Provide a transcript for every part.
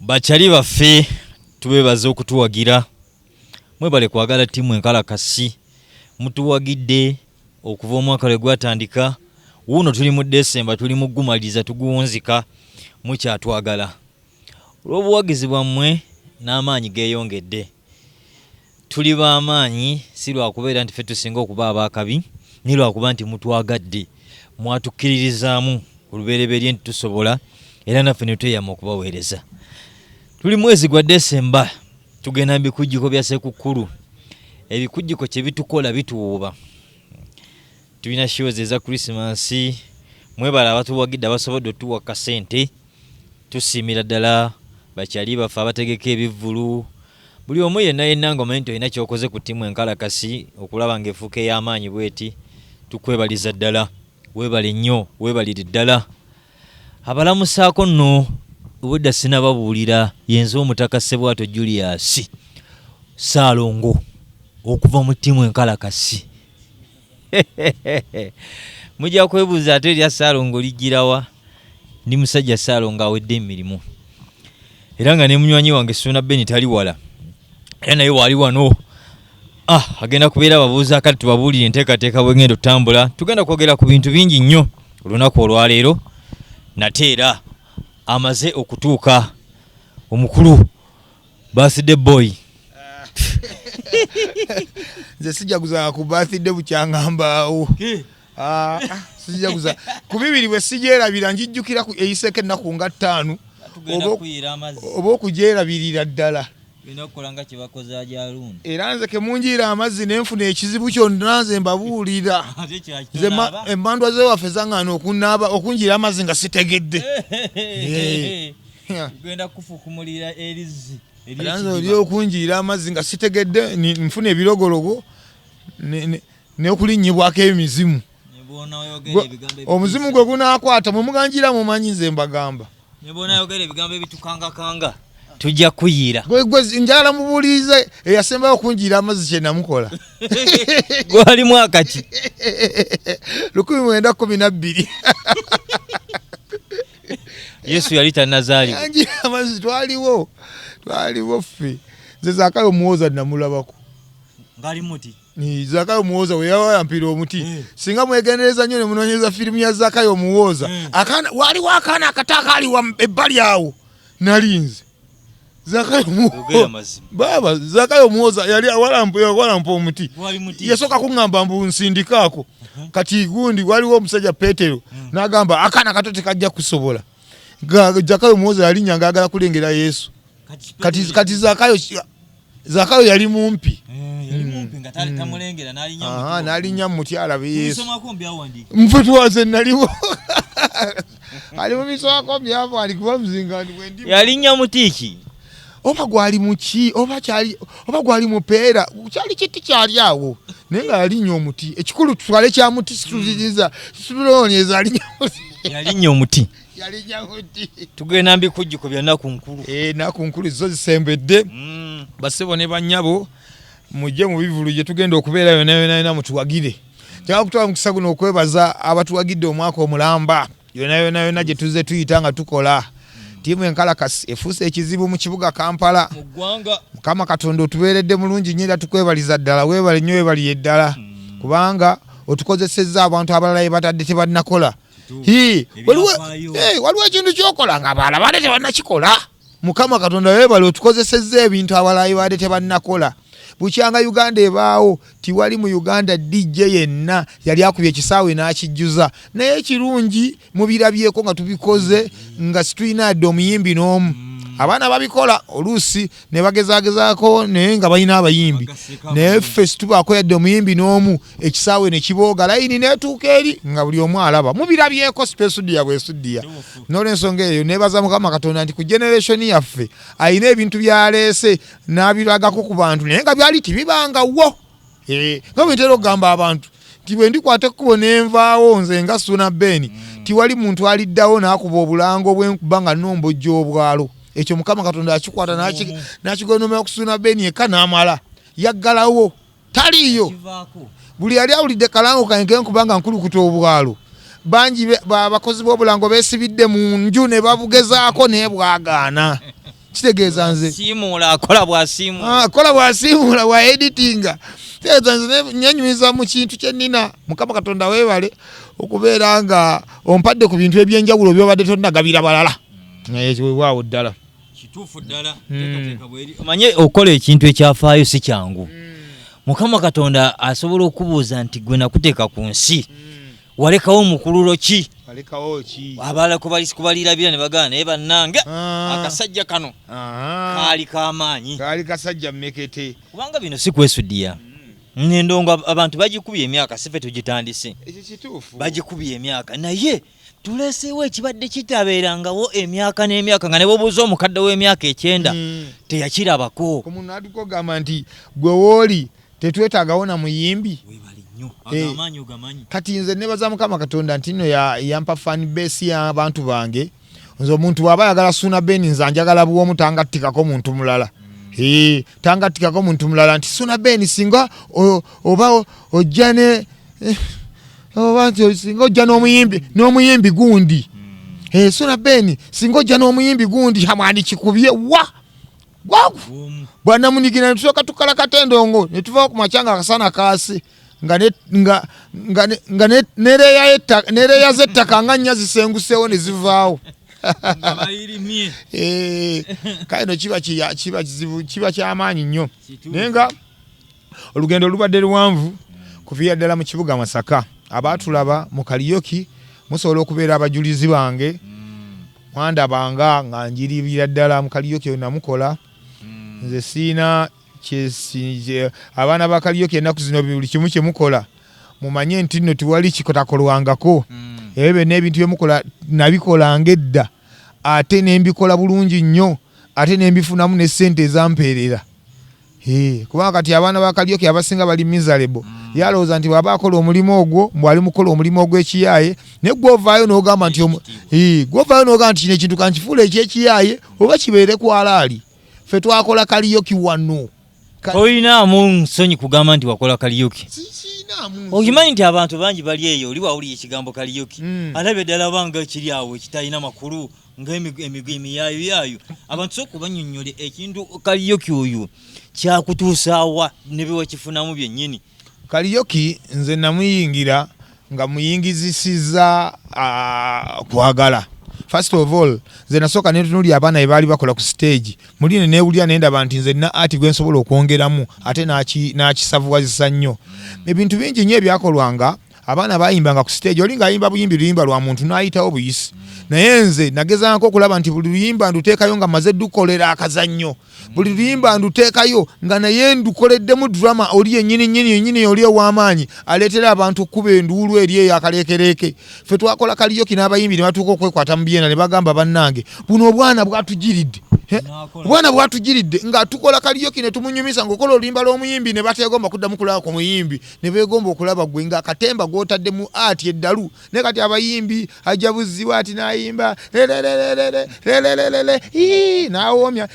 Bachali baffe tubebaza okutuwagira mwebale kwagala timu enkalakasi mutuwagidde okuva omwaka lwe gwatandika wuno tuli mu Desemba tuli mu gumaliza tuguwunzika mukyatwagala olw'obuwagizi bwammwe n'amaanyi geeyongedde tuli b'amaanyi si lwakubeera nti ffe tusinga okuba abakabi ni lwakuba nti mutwagadde mwatukkiririzaamu olubereberye nti tusobola era naffe ne tweyama okubaweereza. Tuli mwezi gwa Desemba tugenda bikujjiko bya Ssekukkulu. Ebikujjiko kye bitukola bituwuuba. Tulina shows eza Christmas. Mwebala abatuwagidde abasobodde otuwa kasente. Tusiimira ddala bakyali baffe abategeka ebivvulu. Buli omu yenna ng'omanyi nti olina ky'okoze ku ttiimu enkalakasi okulaba ng'efuuka ey'amaanyi bweti. Tukwebaliza ddala. Weebale nnyo, weebalire ddala. Abalamusaako nno obudda sinababuulira yenze omutaka Ssebwato Julius Saalongo okuva mu ttiimu enkalakasi. Mujja kwebuuza ate erya Saalongo lijjirawa ndi musajja Saalongo awedde emirimu era nga ne munywanyi wange Suuna Ben tali wala era naye wali wano agenda kubeera ababuuza kati tubabuulire enteekateeka bw'engenda otambula tugenda kwogera ku bintu bingi nnyo olunaku olwaleero nate era amaze okutuuka omukulu birthday boy. Nze sijaguza ku birthday bukyangambaawo. Sijaguza ku bibiri bwe sijerabira njijjukira ku eyiseke ennaku nga 5 oba okujerabirira ddala. Binokolanga kibakoze ajalundi. Era nze ke munjira amazzi nenfuna ekizibu kyonna nze mbabuulira. Nze emmandwa ze waffe zangana okunaaba okunjira amazzi nga sitegedde. Genda kufukumulira erizi. Era nze oli okunjira amazzi nga sitegedde nfuna ebirogologo ne okulinnyibwako emizimu. Omuzimu gwe gunaakwata mwe muganjira mumanyi nze mbagamba. Ne bona yogera ebigambo ebitukangakanga. Tujja kuyiira. Gwe njala mubuulize eyasembayo okunjira amazzi kye namukola. Gwali mwaka ki? 1912. Yesu yali tannazaalibwa. Anjira amazzi twaliwo ffe. Nze Zakayo muwoza namulabako. Ngali muti. Zakayo muwoza we yawayampira omuti. Singa mwegendereza nnyo ne munoonyeza firimu ya Zakayo muwoza. Waliwo akaana akataka ali ebbali awo. Nalinze. Zakayo muwoza yali awalampa omuti. Yasooka kuŋŋamba mbu nsindikaako. Kati gundi waliwo omusajja Peetero n'agamba akaana kato tekajja kusobola. Zakayo muwoza yali nnyanga agala kulengera Yesu. Kati Zakayo yali mumpi. N'alinnya mu muti alabe Yesu. Nfe twaze naliwo. Ali mu misoako byavo ali kuba muzingani bwendi. Yalinnya muti ki? Oba gwali muki oba gwali mupeera kyali kiti kyali awo naye nga yalinnyo omuti ekikulu tutwale kya muti situziriza situloonyeza yalinnya omuti yalinnya muti tugenda mbikujjuko bya nnaku nkulu nnaku nkulu zo zisembedde basebo ne bannyabo mujje mu bivulu gye tugenda okubeera yona mutuwagire kyanga kutwala mukisa guno okwebaza abatuwagidde omwaka omulamba yona gye tuzze tuyita nga tukola. Timu enkalakasi efuuse ekizibu mu kibuga Kampala. Mukama Katonda otubeeredde mulungi nnyo era tukwebaliza ddala weebale nnyo weebaliye ddala kubanga otukozesezza abantu abalala batadde tebannakola. Waliwo ekintu kyokola nga abalala badde tebannakikola. Mukama Katonda weebale otukozesezza ebintu abalala badde tebannakola. Bukyanga Uganda ebaawo tiwali mu Uganda DJ yenna yali akubye ekisaawe n'akijjuza naye ekirungi mubirabyeko nga tubikoze nga situina adde omuyimbi n'omu abaana babikola oluusi ne bagezaagezaako naye nga balina abayimbi naye ffe situbaako yadde omuyimbi n'omu ekisaawe ne kibooga layini neetuuka eri nga buli omu alaba mubirabyeko sipesudiya bwesudiya n'olw'ensonga eyo neebaza Mukama Katonda nti ku generation yaffe ayina ebintu byaleese n'abiragako ku bantu naye nga byali tibibangawo nga bwe ntera okugamba abantu nti bwe ndikwata ekkubo n'envaawo nze nga Suuna Ben tiwali muntu aliddawo n'akuba obulango bw'enkuba nga nnombojja obwalo. Ekyo Mukama Katonda akikwata n'akigondomera ku Suuna Ben yekka n'amala yaggalawo taliyo. Buli yali awulidde kalango kange nkuba nga nkulukuta obwalo bangi bakozi b'obulango beesibidde mu nju ne babugezaako naye bwagaana. kitegeeza nze simula akola bwasimu kola bwasiimula bwa editinga tegeeza nze nyenyumiza mu kintu kye nnina. Mukama Katonda weebale okubeera nga ompadde ku bintu ebyenjawulo byobadde tonnagabira balala. Waawo ddala kituufu ddala teekateeka bweri omanye okola ekintu ekyafaayo si kyangu. Mukama Katonda asobola okubuuza nti gwe nakuteeka ku nsi walekawo mukululo ki abala kubalirabira ne bagana naye bannange akasajja kano kaali k'amaanyi kaali kasajja mmekete kubanga bino si kwesuddiya. N'endongo abantu bagikubye emyaka sife tugitandise ekyo kituufu bagikubye emyaka naye tuleseewo ekibadde kitabeerangawo emyaka n'emyaka nga ne bobuuza omukadde w'emyaka 9 teyakirabako. Omuntu atukogamba nti gwe wooli tetwetaagawo na muyimbi agamanyi ogamanyi. Kati nze nebaza Mukama Katonda nti nno yampa fan base y'abantu bange. Nze omuntu waba ayagala Suuna Ben nze anjagala bw'omu tangattikako muntu mulala. Tangattikako muntu mulala nti Suuna Ben singa oba ojja ne oba nti singa ojja n'omuyimbi gundi. Suuna Ben singa ojja n'omuyimbi gundi hamwani kikubye wa bwana munigina ntusoka tukala katendongo ne tuva ku machanga akasana kasi nga nereya zettaka nga nnya zisenguseewo ne zivaawo. Kaino kiba kyamaanyi nnyo naye nga olugendo lubadde luwanvu kuviira ddala mu kibuga Masaka. Abaatulaba Mukaliyoki musobola okubeera abajulizi bange. Mwandabanga nga njiribira ddala Mukaliyoki oyo namukola. Nze siina abaana ba Kaliyoki ennaku zino buli kimu kye mukola mumanye nti nno tiwali kikotakolwangako. Ebyo n'ebintu byemukola nabikolanga edda ate nembikola bulungi nnyo ate nembifunamu ne ssente ezampeerera. Kubanga kati abaana ba Kaliyoki abasinga bali miserable. Yalowooza nti bw'aba akola omulimu ogwo mbwali mukola omulimu ogw'ekiyaaye ne gw'ovaayo n'ogamba nti kino ekintu kankifuula eky'ekiyaaye oba kibeere ku alaali. Ffe twakola Kaliyoki wano. Oyinaamu nsonyi kugamba nti wakola Kaliyoki. Okimanyi nti abantu bangi bali eyo oli wawulira ekigambo Kaliyoki alabye ddala banga kiri awo ekitalina makulu ng'emiyayo abantu soka bannyonnyole ekintu Kaliyoki oyo kyakutuusaawa ne bye wakifunamu byennyini. Kaliyoki nze namuyingira nga muyingizisiza kwagala. First of all, nze nasooka netunulya abaana be baali bakola ku stage. Muline neewulira nendaba nti nze na ati gwe nsobola okwongeramu ate n'akisavuwazisa nnyo. Ebintu bingi nnyo ebyakolwanga abaana bayimbanga ku stage. Oli ng'ayimba buyimbi luyimba lwa muntu n'ayitawo buyisi. Naye nze nagezaako okulaba nti buli luyimba nduteekayo nga maze dukolera akazannyo. Buli luyimba nduteekayo nga naye ndukoleddemu drama oli yennyini oli ow'amaanyi aleetera abantu okuba enduulu eri eyo akaleekereeke. Ffe twakola Kaliyoki n'abayimbi ne batuuka okwekwata mu byenda ne bagamba bannange buno obwana bwatugiridde. Obwana bwatugiridde nga tukola Kaliyoki ne tumunyumisa ng'okola oluyimba lw'omuyimbi ne bateegomba kuddamu kulaba ku muyimbi ne beegomba okulaba gwe nga akatemba g'otadde mu ati eddalu. Ne kati abayimbi ajabuzibwa ati n'ayimba n'awoomya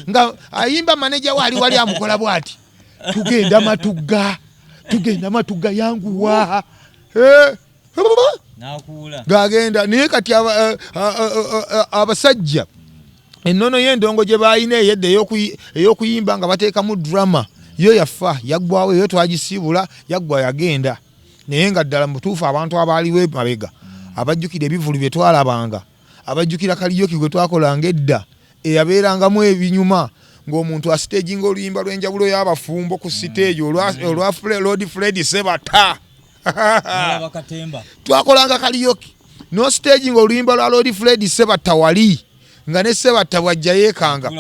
nga ayimba maneja wali amukola bw'ati tugenda matugga yanguwa gagenda. Naye kati abasajja ennono y'endongo gye baalina eyedda ey'okuyimba nga bateekamu drama yo yafa yaggwawo eyo twagisiibula yaggwa yagenda. Naye nga ddala mutuufu abantu abaaliwo mabega abajjukira ebivulu bye twalabanga abajjukira Kaliyoki gwe twakolanga edda eyabeerangamu ebinyuma ng'omuntu asiteginga oluyimba lw'enjawulo y'abafumbo ku siteegi olwa Lord Fred Sebata. Twakolanga Kaliyoki no siteegi ng'oluyimba lwa Lord Fred Sebata wali nga ne Sebata bwajja yeekanga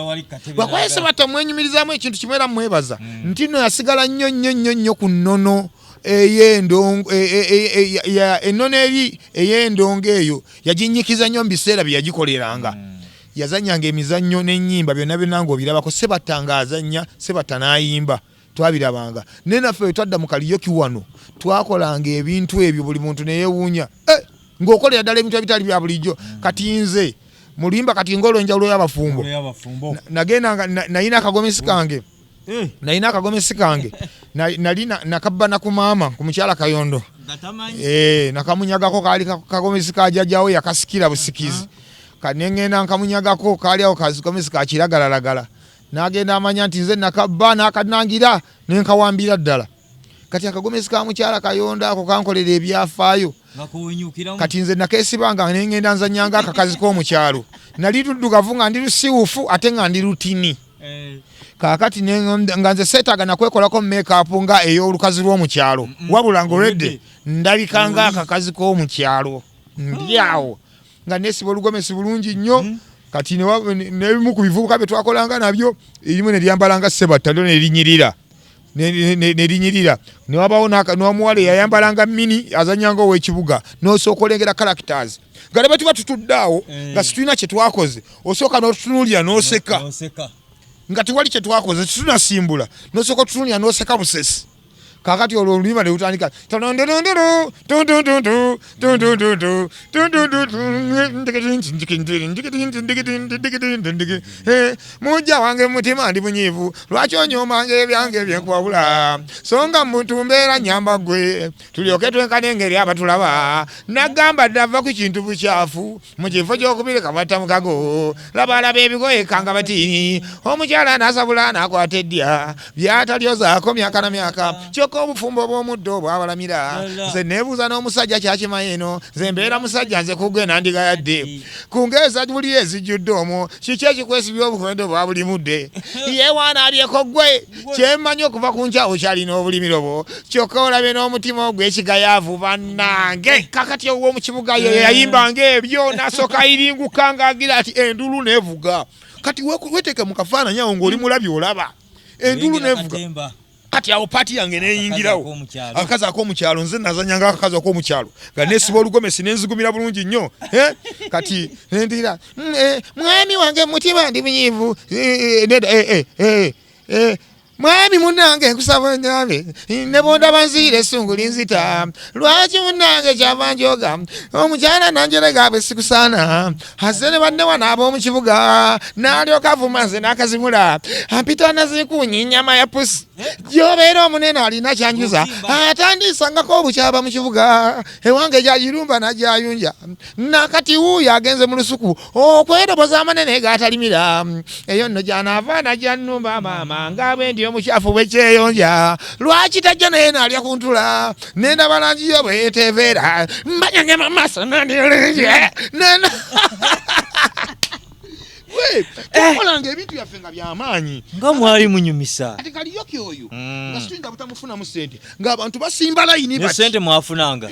bakwaye Sebata mwenyumirizaamu ekintu kimwe era mwebaza nti nno yasigala nnyo ku nnono ey'endongo ennono eri ey'endongo eyo yaginyikiza nnyo mu biseera bye yagikoleranga. Yazanyanga emizannyo n'ennyimba byonna ng'obirabako. Sebata ng'azannya Sebata n'ayimba twabirabanga. Naye naffe bwe twadda mu Kaliyoki wano twakolanga ebintu ebyo buli muntu ne yeewuunya ng'okolera ddala ebintu ebitali bya bulijjo. Kati nze mulimba kati ng'olwenjawulo y'abafumbo nagenda nalina akagomesi kange nali nakabba na ku maama ku mukyala Kayondo nakamunyagako kaali kagomesi ka jjajjawo yakasikira busikizi kanengenda nkamunyagako kali awo kazikomesi ka kiragalalagala n'agenda amanya nti nze nakabba n'akanangira nenkawambira ddala kati akagomesi ka mukyala kayonda ako kankolera ebyafaayo kati nze nakeesibanga nengenda nzanyanga akakazi k'omukyalo nali luddugavu nga ndi lusiwufu ate nga ndi lutini kaakati nga nze seetaaga nakwekolako make-up nga ey'olukazi lw'omukyalo wabula ngoledde ndabikanga akakazi k'omukyalo ndyawo nga nesiba olugomesi bulungi nnyo kati nebimu ku bivubuka bye twakolanga nabyo erimu ne lyambalanga sebatta lyo nerinyirira newabawo n'omuwala eyayambalanga mini azanyanga ow'ekibuga n'osooka olengera characters nga ne bwe tuba tutuddeawo nga situlina kye twakoze osooka n'otutunuulira n'oseka nga tewali kye twakoze tetunasimbula n'osooka otutunuulira n'oseka busesi kakati olwo olulima ne lutandika mujja wange mutima ndi munyiivu lwaki onyoomanga ebyange byenkwabula songa muntu mbeera nyamba gwe tulyoke twenkana engeri abatulaba nagamba ddava ku kintu bukyafu mu kifo gy'okubiri kabata mukago labalaba ebigoye kanga batiini omukyala n'asabula n'akwata eddya byatalyozaako myaka na myaka obufumbo bw'omuddo bwabalamira nze neebuuza n'omusajja kyakimanyi eno nze mbeera musajja nze kugwe nandiga yadde kungeeza buli ezijjudde omwo kiki ekikwesibya obukwendo bwa buli mudde yeewaana alyeko gwe kyemmanyi okuva ku nkyawo kyalina obulimiro bwo kyokka olabye n'omutima ogw'ekigayaavu bannange kakati ow'omukibuga yo yayimbanga ebyo n'asooka iringuka ng'agira ati endulu neevuga kati weteeke mu kafaananyi awo ng'oli mulabi olaba endulu neevuga kati awo paati yange neyingirawo akazi ak'omukyalo nze nazanyanga akakazi ak'omukyalo nga nesiba olugomesi nenzigumira bulungi nnyo kati nendira mwami wange mutima ndi munyiivu mwami munange nkusaba nyame ne bondaba nziire essungu linzita lwaki munange kyava njoga omukyala nanjerega bwe sikusaana azze ne banne wanaaba omukibuga n'alyoka avuma nze n'akazimula ampita nazikunyi nyama ya pusi gyobeera omunene alina kyanjuza atandisangako obukyaba mu kibuga ewange gyagirumba nagyayunja nakati wuuyo agenze mu lusuku okweroboza amanene gatalimira eyo nno gyanaava nagyannumba maama ngabwe ndi omukyafu bwekyeyonja lwaki tajja naye naalya ku ntula nendaba langi yo bwe yeteeveera mbanyange mamaaso nandiolenje twakolanga ebintu byaffe nga byamaanyi nga mwali munyumisa ati Kaliyoki oyo nga situinga butamufunamu sente ng'abantu basimba layini ne sente mwafunanga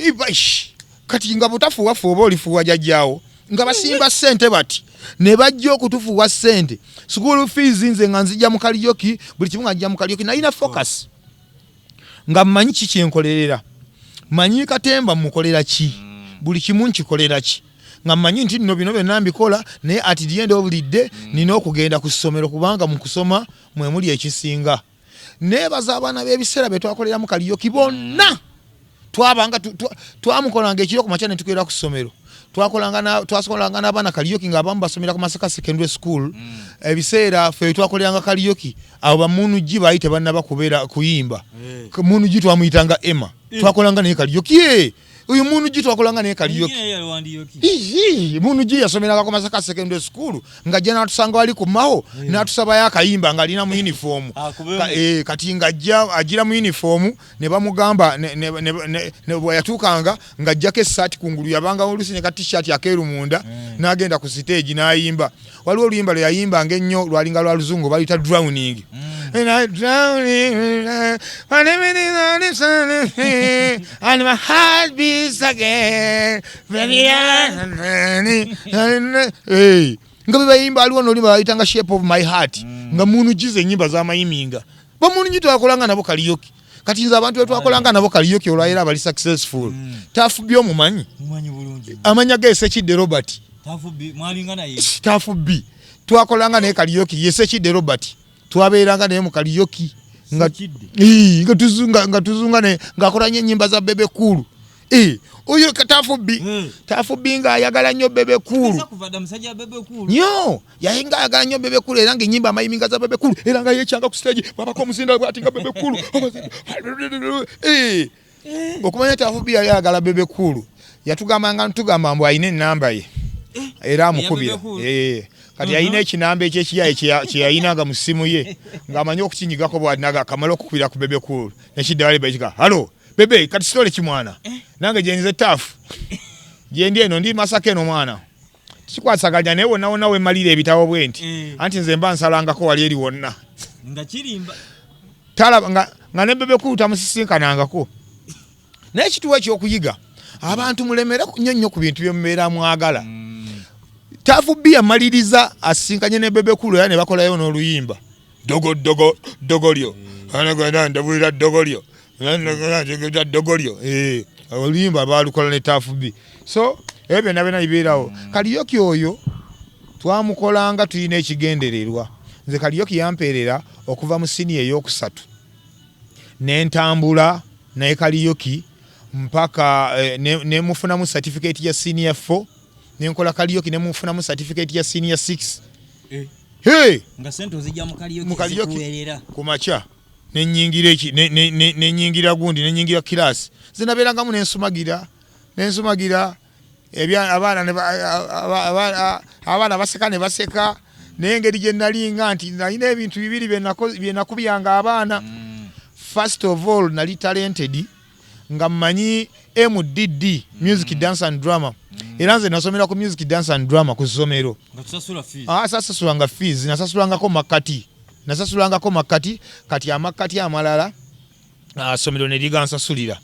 kati nga butafuwaffe oba olifuwa jajjaawo nga basimba sente bati ne bajja okutufuwa sente school fees nze nga nzija mu Kaliyoki buli kimu nga njja mu Kaliyoki nalina focus nga mmanyi kikyenkolerera manyi katemba mukolera ki buli kimu nkikolera ki nga mmanyi nti nno bino byonna mbikola naye at the end of the day nina okugenda ku ssomero kubanga mu kusoma mwe muli ekisinga neebaza abaana b'ebiseera bye twakolera mu Kaliyoki bonna twabanga twamukolanga ekiro ku makya ne tukeera ku ssomero twakolanga n'abaana Kaliyoki ng'abamu basomera ku Masaka Secondary School ebiseera ffe twakoleranga Kaliyoki abo bamunugi baali tebannaba kubeera kuyimba munugi twamuyitanga Emma twakolanga naye Kaliyoki uyu munugi twakolanga naye Kaliyoki munugi yasomeranga ku Masaka Secondary School ng'ajja n'atusanga wali ku maho n'atusabayo akayimba ng'alina mu uniform kati ng'ajja agira mu uniform ne bamugamba ne bwe yatuukanga ng'ajjako essaati kungulu yabanga oluusi ne ka t-shirt akeeru munda n'agenda ku stage n'ayimba waliwo oluyimba lwe yayimbanga ennyo lwalinga lwa luzungu baluyita drowning and I drowning and my heart beats again nga bebayimba aliwo nolima bayitanga shape of my heart nga munugize ennyimba z'amayiminga bamunungi twakolanga nabo Kaliyoki kati nze abantu betwakolanga nabo Kaliyoki olwayira abali successful Tafu byo mumanyi amanya Sekidde Robert Tafu B twakolanga naye Kaliyoki ye Sekidde Robert twabeeranga naye mu Kaliyoki nga tuzunga ne ng'akolanye ennyimba za Bebe Kulu oyo Tafu B ng'ayagala nnyo Bebe Kulu nnyo yayenga ayagala nnyo Bebe Kulu era ng'ennyimba amayiminga za Bebe Kulu era nga yeekyanga ku stage babako omuzinda bw'ati nga Bebe Kulu okumanya Tafu B yali ayagala Bebe Kulu yatugamba mbu alina ennamba ye era amukubira kati yalina ekinamba ekyekiyaye kyeyayinanga mu ssimu ye ng'amanyi okukinyigako bw'alinaga akamala okukubira ku bebe kulu nekiddayo bekika halo bebe kati sitole kimwana nange gyenyize taafu gyendi eno ndi Masaka eno mwana kikwasaganya naye wonna wonna wemalira ebitabo bwe nti anti nze mba nsalangako wali eri wonna nga kirimba talaba nga ne bebe kulu tamusisinkanangako naye kituwa ekyokuyiga abantu mulemera nnyo ku bintu byemubeera mwagala taafu bia maliriza asinkanye ne bebe kulu era ne bakolayo n'oluyimba dogolyo ndabulira dogolyo oluyimba baalukola ne taafu bi so ebyo byonna byonna bibeerawo Kaliyoki oyo twamukolanga tulina ekigendererwa nze Kaliyoki yampeerera okuva mu siniya ey'okusatu n'entambula naye Kaliyoki mpaka nemufunamu certificate ya senior 4 nenkola Kaliyoki nemufunamu certificate ya senior 6 nga sento zijja mu Kaliyoki zikuweerera kumacha nenyingira eki nenyingira gundi nenyingira class zinabeerangamu nensumagira ebya abaana baseka ne baseka n'engeri gye nali nga nti nalina ebintu bibiri bye nakubiyanga abaana first of all nali talented nga mmanyi MDD music dance and drama era nze nasomera ku music dance and drama ku ssomero sasasulanga fees nasasulangako makati kati amakati amalala ssomero ne ligansasulira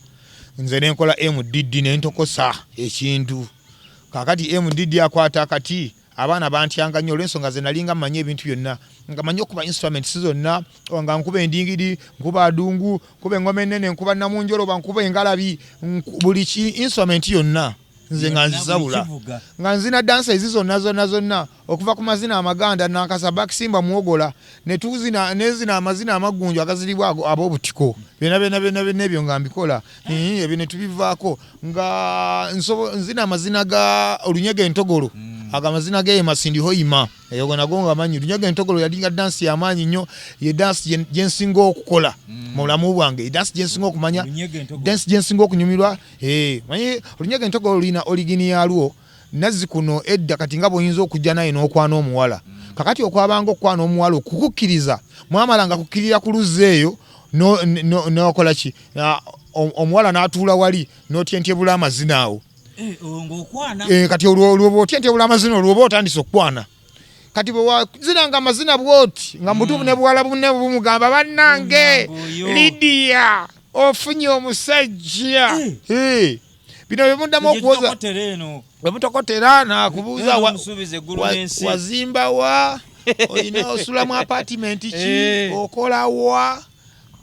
nze nenkola MDD nentokosa ekintu kakati MDD akwata akati abaana bantyanga nnyo olw'ensonga ze nalinga mmanyi ebintu byonna nga manyi okuba instruments zonna nga nkuba endingiri nkuba adungu nkuba engoma ennene nkuba namunjoloba nkuba engalabi buli instrument yonna nze nga nzisabula nga nzina dansa ezi zonna okuva ku mazina amaganda nankasa bakisimba muwogola nezina amazina amagunju agaziribwa ab'obutiko byonna ebyo nga mbikola ebyo ne tubivaako nga nzina amazina ga olunyege entogolo agamazina ge Masindi Hoima eyo nago ngamanyi Lunyage Ntogolo yalinga dance y'amaanyi nnyo ye dance gyensinga okukola mu bulamu bwange dance gyensinga okumanya dance gyensinga okunyumirwa manyi Lunyage Ntogolo lina origini yalwo nazzikuno edda kati nga boyinza okujja naye n'okwana omuwala kakati okwabanga okwana omuwala okukukkiriza mwamalanga kukkirira ku luzze eyo n'okola ki omuwala n'atuula wali n'otyentyebula amazina awo kati olwo otyentyebula amazina olwo oba otandise okukwana kati bwewazinanga amazina bwoti nga mutumu ne buwala bunne bumugamba bannange Lidia ofunye omusajja bino bemuddamu okuwoza bwemutokotera nakubuuza wazimba wa olina osulamu apartment ki okola wa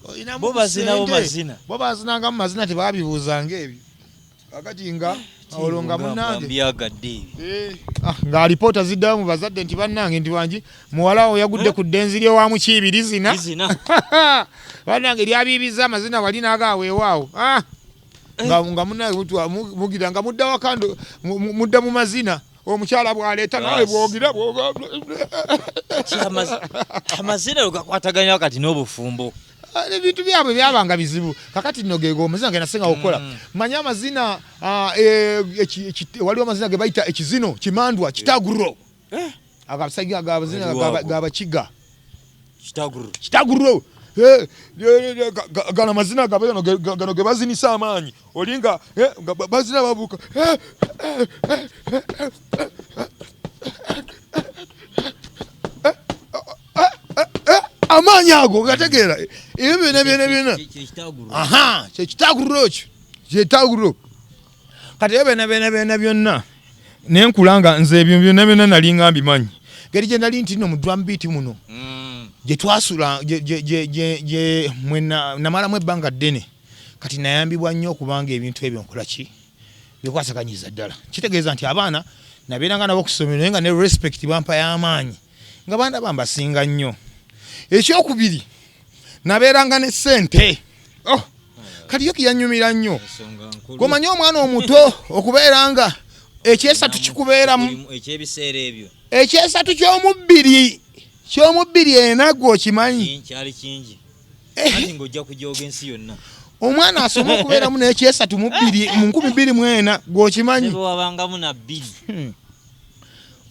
olina bo bazinangamu mazina tebabibuuzanga ebyo akati nga olonga munange nga alipoota ziddayo mu bazadde nti bannange nti wangi muwala wo yagudde ku ddenzi lyewa mukiibiri zina bannange lyabiibiza amazina wali naagaweewaawo nga munange mugira nga mudda wakando mudda mu mazina omukyala bwaleeta nawe bwogira amazina gakwataganya wakati n'obufumbo ebintu byabwe byabanga bizibu kakati nno geego amazina ge nasenga okukola manya amazina waliwo amazina ge bayita ekizino kimandwa kitaguro agabasajja gabakiga kitaguro gano amazina gano ge bazinisa amaanyi olinga bazina babuuka amaanyi ago gategeera ebyo byonna kyekitaguro ekyo kyetaguro kati ebyo byonna nenkulanga nze ebyo byonna nalinga mbimanyi ngeri gye nali nti nno mu drum beat muno gye twasula gye namalamu ebbanga ddene kati nayambibwa nnyo okubanga ebintu ebyo nkola ki bikwasaganyiza ddala kitegeeza nti abaana nabeeranga nabo okusomero naye nga ne respect bampa y'amaanyi nga baana bambasinga nnyo ekyokubiri nabeeranga ne ssente Kaliyoki yanyumira nnyo gomanye omwana omuto okubeeranga ekyesatu kikubeeramu ekyebiseera ebyo ekyesatu ky'omubbiri enagwo okimanyi kyali kingi ati ng'ojja kujooga ensi yonna omwana asoma okubeeramu n'ekyesatu mu 2024 gw'okimanyi wabangamu na bbiri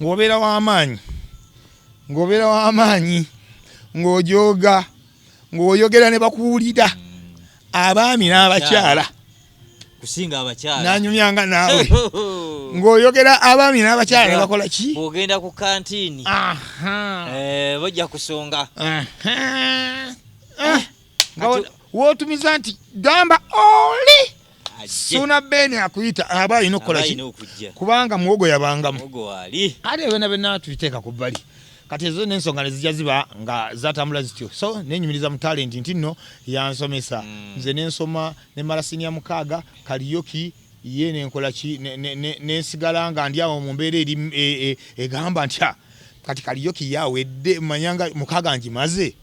ng'obeera w'amaanyi ng'ojooga ng'oyogera ne bakuwulira abaami n'abakyala kusinga abakyala nanyumyanga naawe ng'oyogera abaami n'abakyala ne bakola ki bw'ogenda ku kantiini bajja kusonga wootumiza nti gamba oli Suuna Ben akuyita aba alina okukola ki kubanga muwogo yabangamu ate bena bena tuyiteeka ku bbali kati ezo n'ensonga ne zijja ziba nga zatambula zityo so nenyumiriza mu talent nti nno yansomesa nze nensoma ne mala senior 6 Mukaliyoki ye nenkola ki nensigala nga ndi awo mu mbeera eri egamba ntya kati Mukaliyoki yawedde manyanga 6 njimaze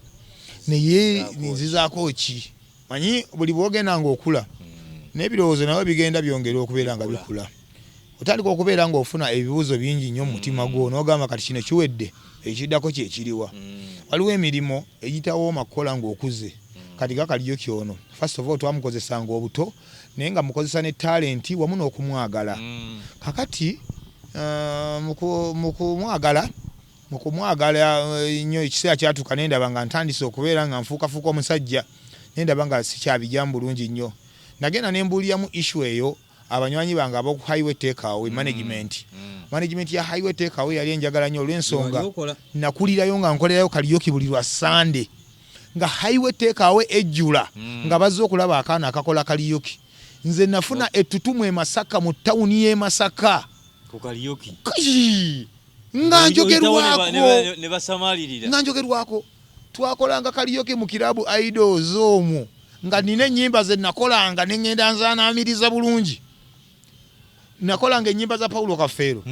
naye ninzizaako ki manyi buli bwogenda ng'okula n'ebirowoozo nawe bigenda byongera okubeera nga bikula otandika okubeera ng'ofuna ebibuuzo bingi nnyo mu mutima gwo n'ogamba kati kino kiwedde ekiddako kyekiriwa waliwo emirimu egitawo makola ng'okuze kati Mukaliyoki ono first of all twamukozesanga obuto naye nga mukozesa ne talenti wamu n'okumwagala kakati mu kumwagala nnyo ekiseera kyatuuka nendaba nga ntandise okubeera nga nfuukafuuka omusajja nendaba nga sikyabijjamu bulungi nnyo nagenda nembuuliramu issue eyo abanywanyi bange ab'oku highway takeaway management ya highway takeaway yali enjagala nnyo olw'ensonga nakulirayo nga nkolerayo Mukaliyoki buli lwa Sunday nga highway takeaway ejjula nga bazze okulaba akaana akakola Mukaliyoki nze nafuna ettutumu e Masaka mu tawuni y'e Masaka nga njogerwako twakolanga Mukaliyoki mu kirabu Idols omwo nga nina ennyimba ze nakolanga ne ngenda nzaanaamiriza bulungi nakolanga ennyimba za Paulo Kafeero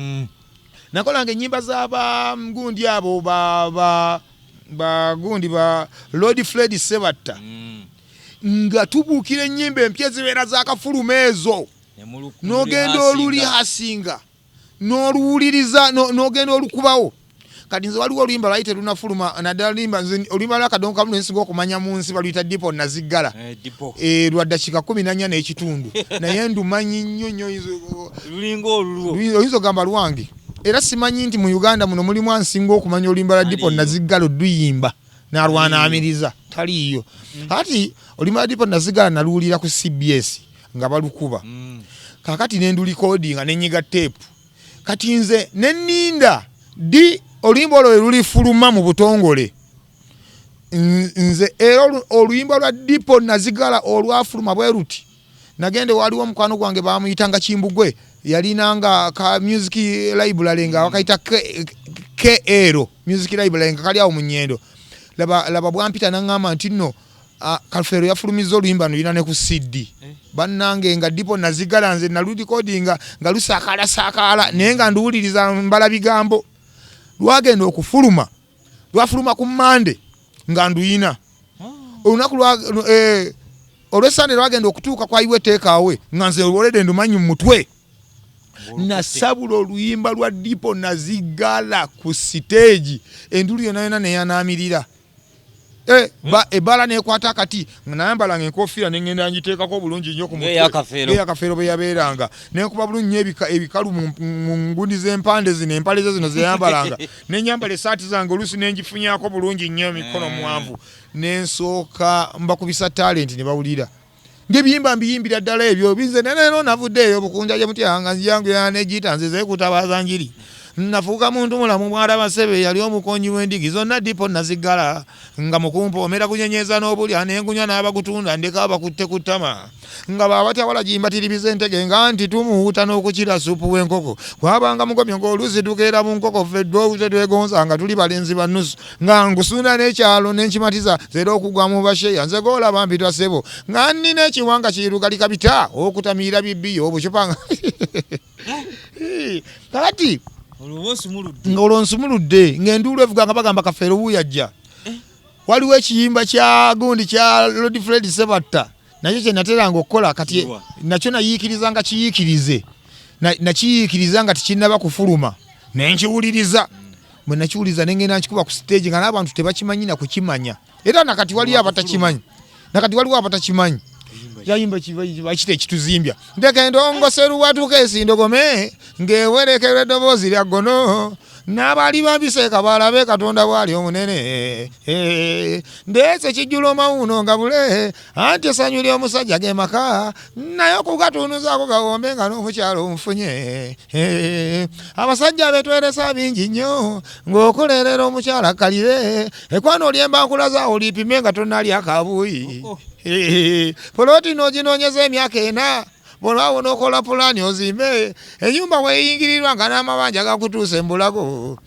nakolanga ennyimba z'abagundi abo bagundi ba Lord Fred Sebatta nga tubuukira ennyimba empya zibeera zakafuluma ezo n'ogenda oluli hasinga n'oluwuliriza n'ogenda olukubawo kati nze waliwo oluyimba lwali terunafuluma naddala oluyimba lw'akadongo kamu nensinga okumanya mu nsi baluyita dipo naziggala lwa ddakiika 14 n'ekitundu naye ndumanyi nnyo oyinza ogamba lwange era simanyi nti mu Uganda muno mulimu ansinga okumanya oluyimba lwa dipo naziggala oduyimba n'alwanaamiriza taliiyo kati oluyimba lwa dipo naziggala naluwulira ku CBS nga balukuba kakati nendulikoodinga nenyiga teepu kati nze nenninda oluyimba olwo lulifuluma mu butongole nze era oluyimba lwa dipo nazigala olwafuluma bwe ruti nagende waliwo omukwano gwange bamuyitanga Kimbugwe yalinanga ka music library nga wakaita KL music library nga kali awo mu Nnyendo laba bwampita nangamba nti nno Kafeero yafulumiza oluyimba nolina ne ku CD bannange nga dipo nazigala nze nalu recordinga nga lusakala naye nga nduwuliriza mbala bigambo lwagenda okufuluma lwafuluma ku Mande nga nduyina olunaku olw'Esande lwagenda okutuuka kwa highway takeaway nga nze olwolede ndumanyi mu mutwe nasabula oluyimba lwa dipo nazigala ku stage endulu yonna neyanaamirira ebbala nekwata akati nayambalanga enkofiira nengenda ngiteekako bulungi nnyo ku mutwe Kafeero bwe yabeeranga nenkuba bulungi ebikalu mu ngundi z'empande zino empale ze zino zeyambalanga nenyambala esaati zange oluusi nengifunyako bulungi nnyo emikono muwanvu nensooka mbakubisa talent ne bawulira ng'ebiyimba mbiyimbira ddala ebyo binze neneno navuddeeyo bukunjaje mutyanga nziyangu yanegiyita nze zeekutabaza njiri nafuuka muntu mulamu mwala basebe yali omukonyi w'endigi zonna dipo nazigala nga mukumpa omera kunyenyeza n'obulya nengunya n'abagutunda ndeka abakutte ku ttama nga babatya walagimbatiribiza entege nga nti tumuwuta n'okukira supu w'enkoko kwabanga mugomyo ng'oluusi tukeera mu nkoko ffe twegonza nga tuli balenzi bannusu nga ngusunda n'ekyalo nenkimatiza zera okugwa mu basheya nze goolaba mpitwa ssebo nga nnina ekiwanga kirugalika bita okutamiira bibbiyo obucupanga kakati olwo nsumuludde ng'enduulu evuga nga bagamba Kafeero wuuyajja waliwo ekiyimba kya gundi kya Lord Fred Sebatta nakyo kye nateranga okukola kati nakyo nayiikiriza nga kiyiikirize nakiyiikiriza nga tekinnaba kufuluma nenkiwuliriza bwe nakiwuliriza nengenda nkikuba ku stage nga n'abantu tebakimanyi na kukimanya era nakati waliwo abatakimanyi waliwo abatakimanyi yayimba kite ekituzimbya ndeke ndongoseru watuka esindogome ng'ewerekera eddoboozi lya ggono n'abali babiseeka balabe Katonda bwali omunene ndeese kijjulo mawuno nga bule anti essanyu ly'omusajja ge maka naye okugatunuzaako gawombe nga n'omukyalo omufunye abasajja betweresa bingi nnyo ng'okolerera omukyala kalire ekwano olyemba nkulaza olipime nga tonnali akabuyi poloti n'oginoonyeza emyaka 4 bolwawo n'okola pulaani ozimbe ennyumba weeyingirirwa nga n'amabanja gakutuusa embulago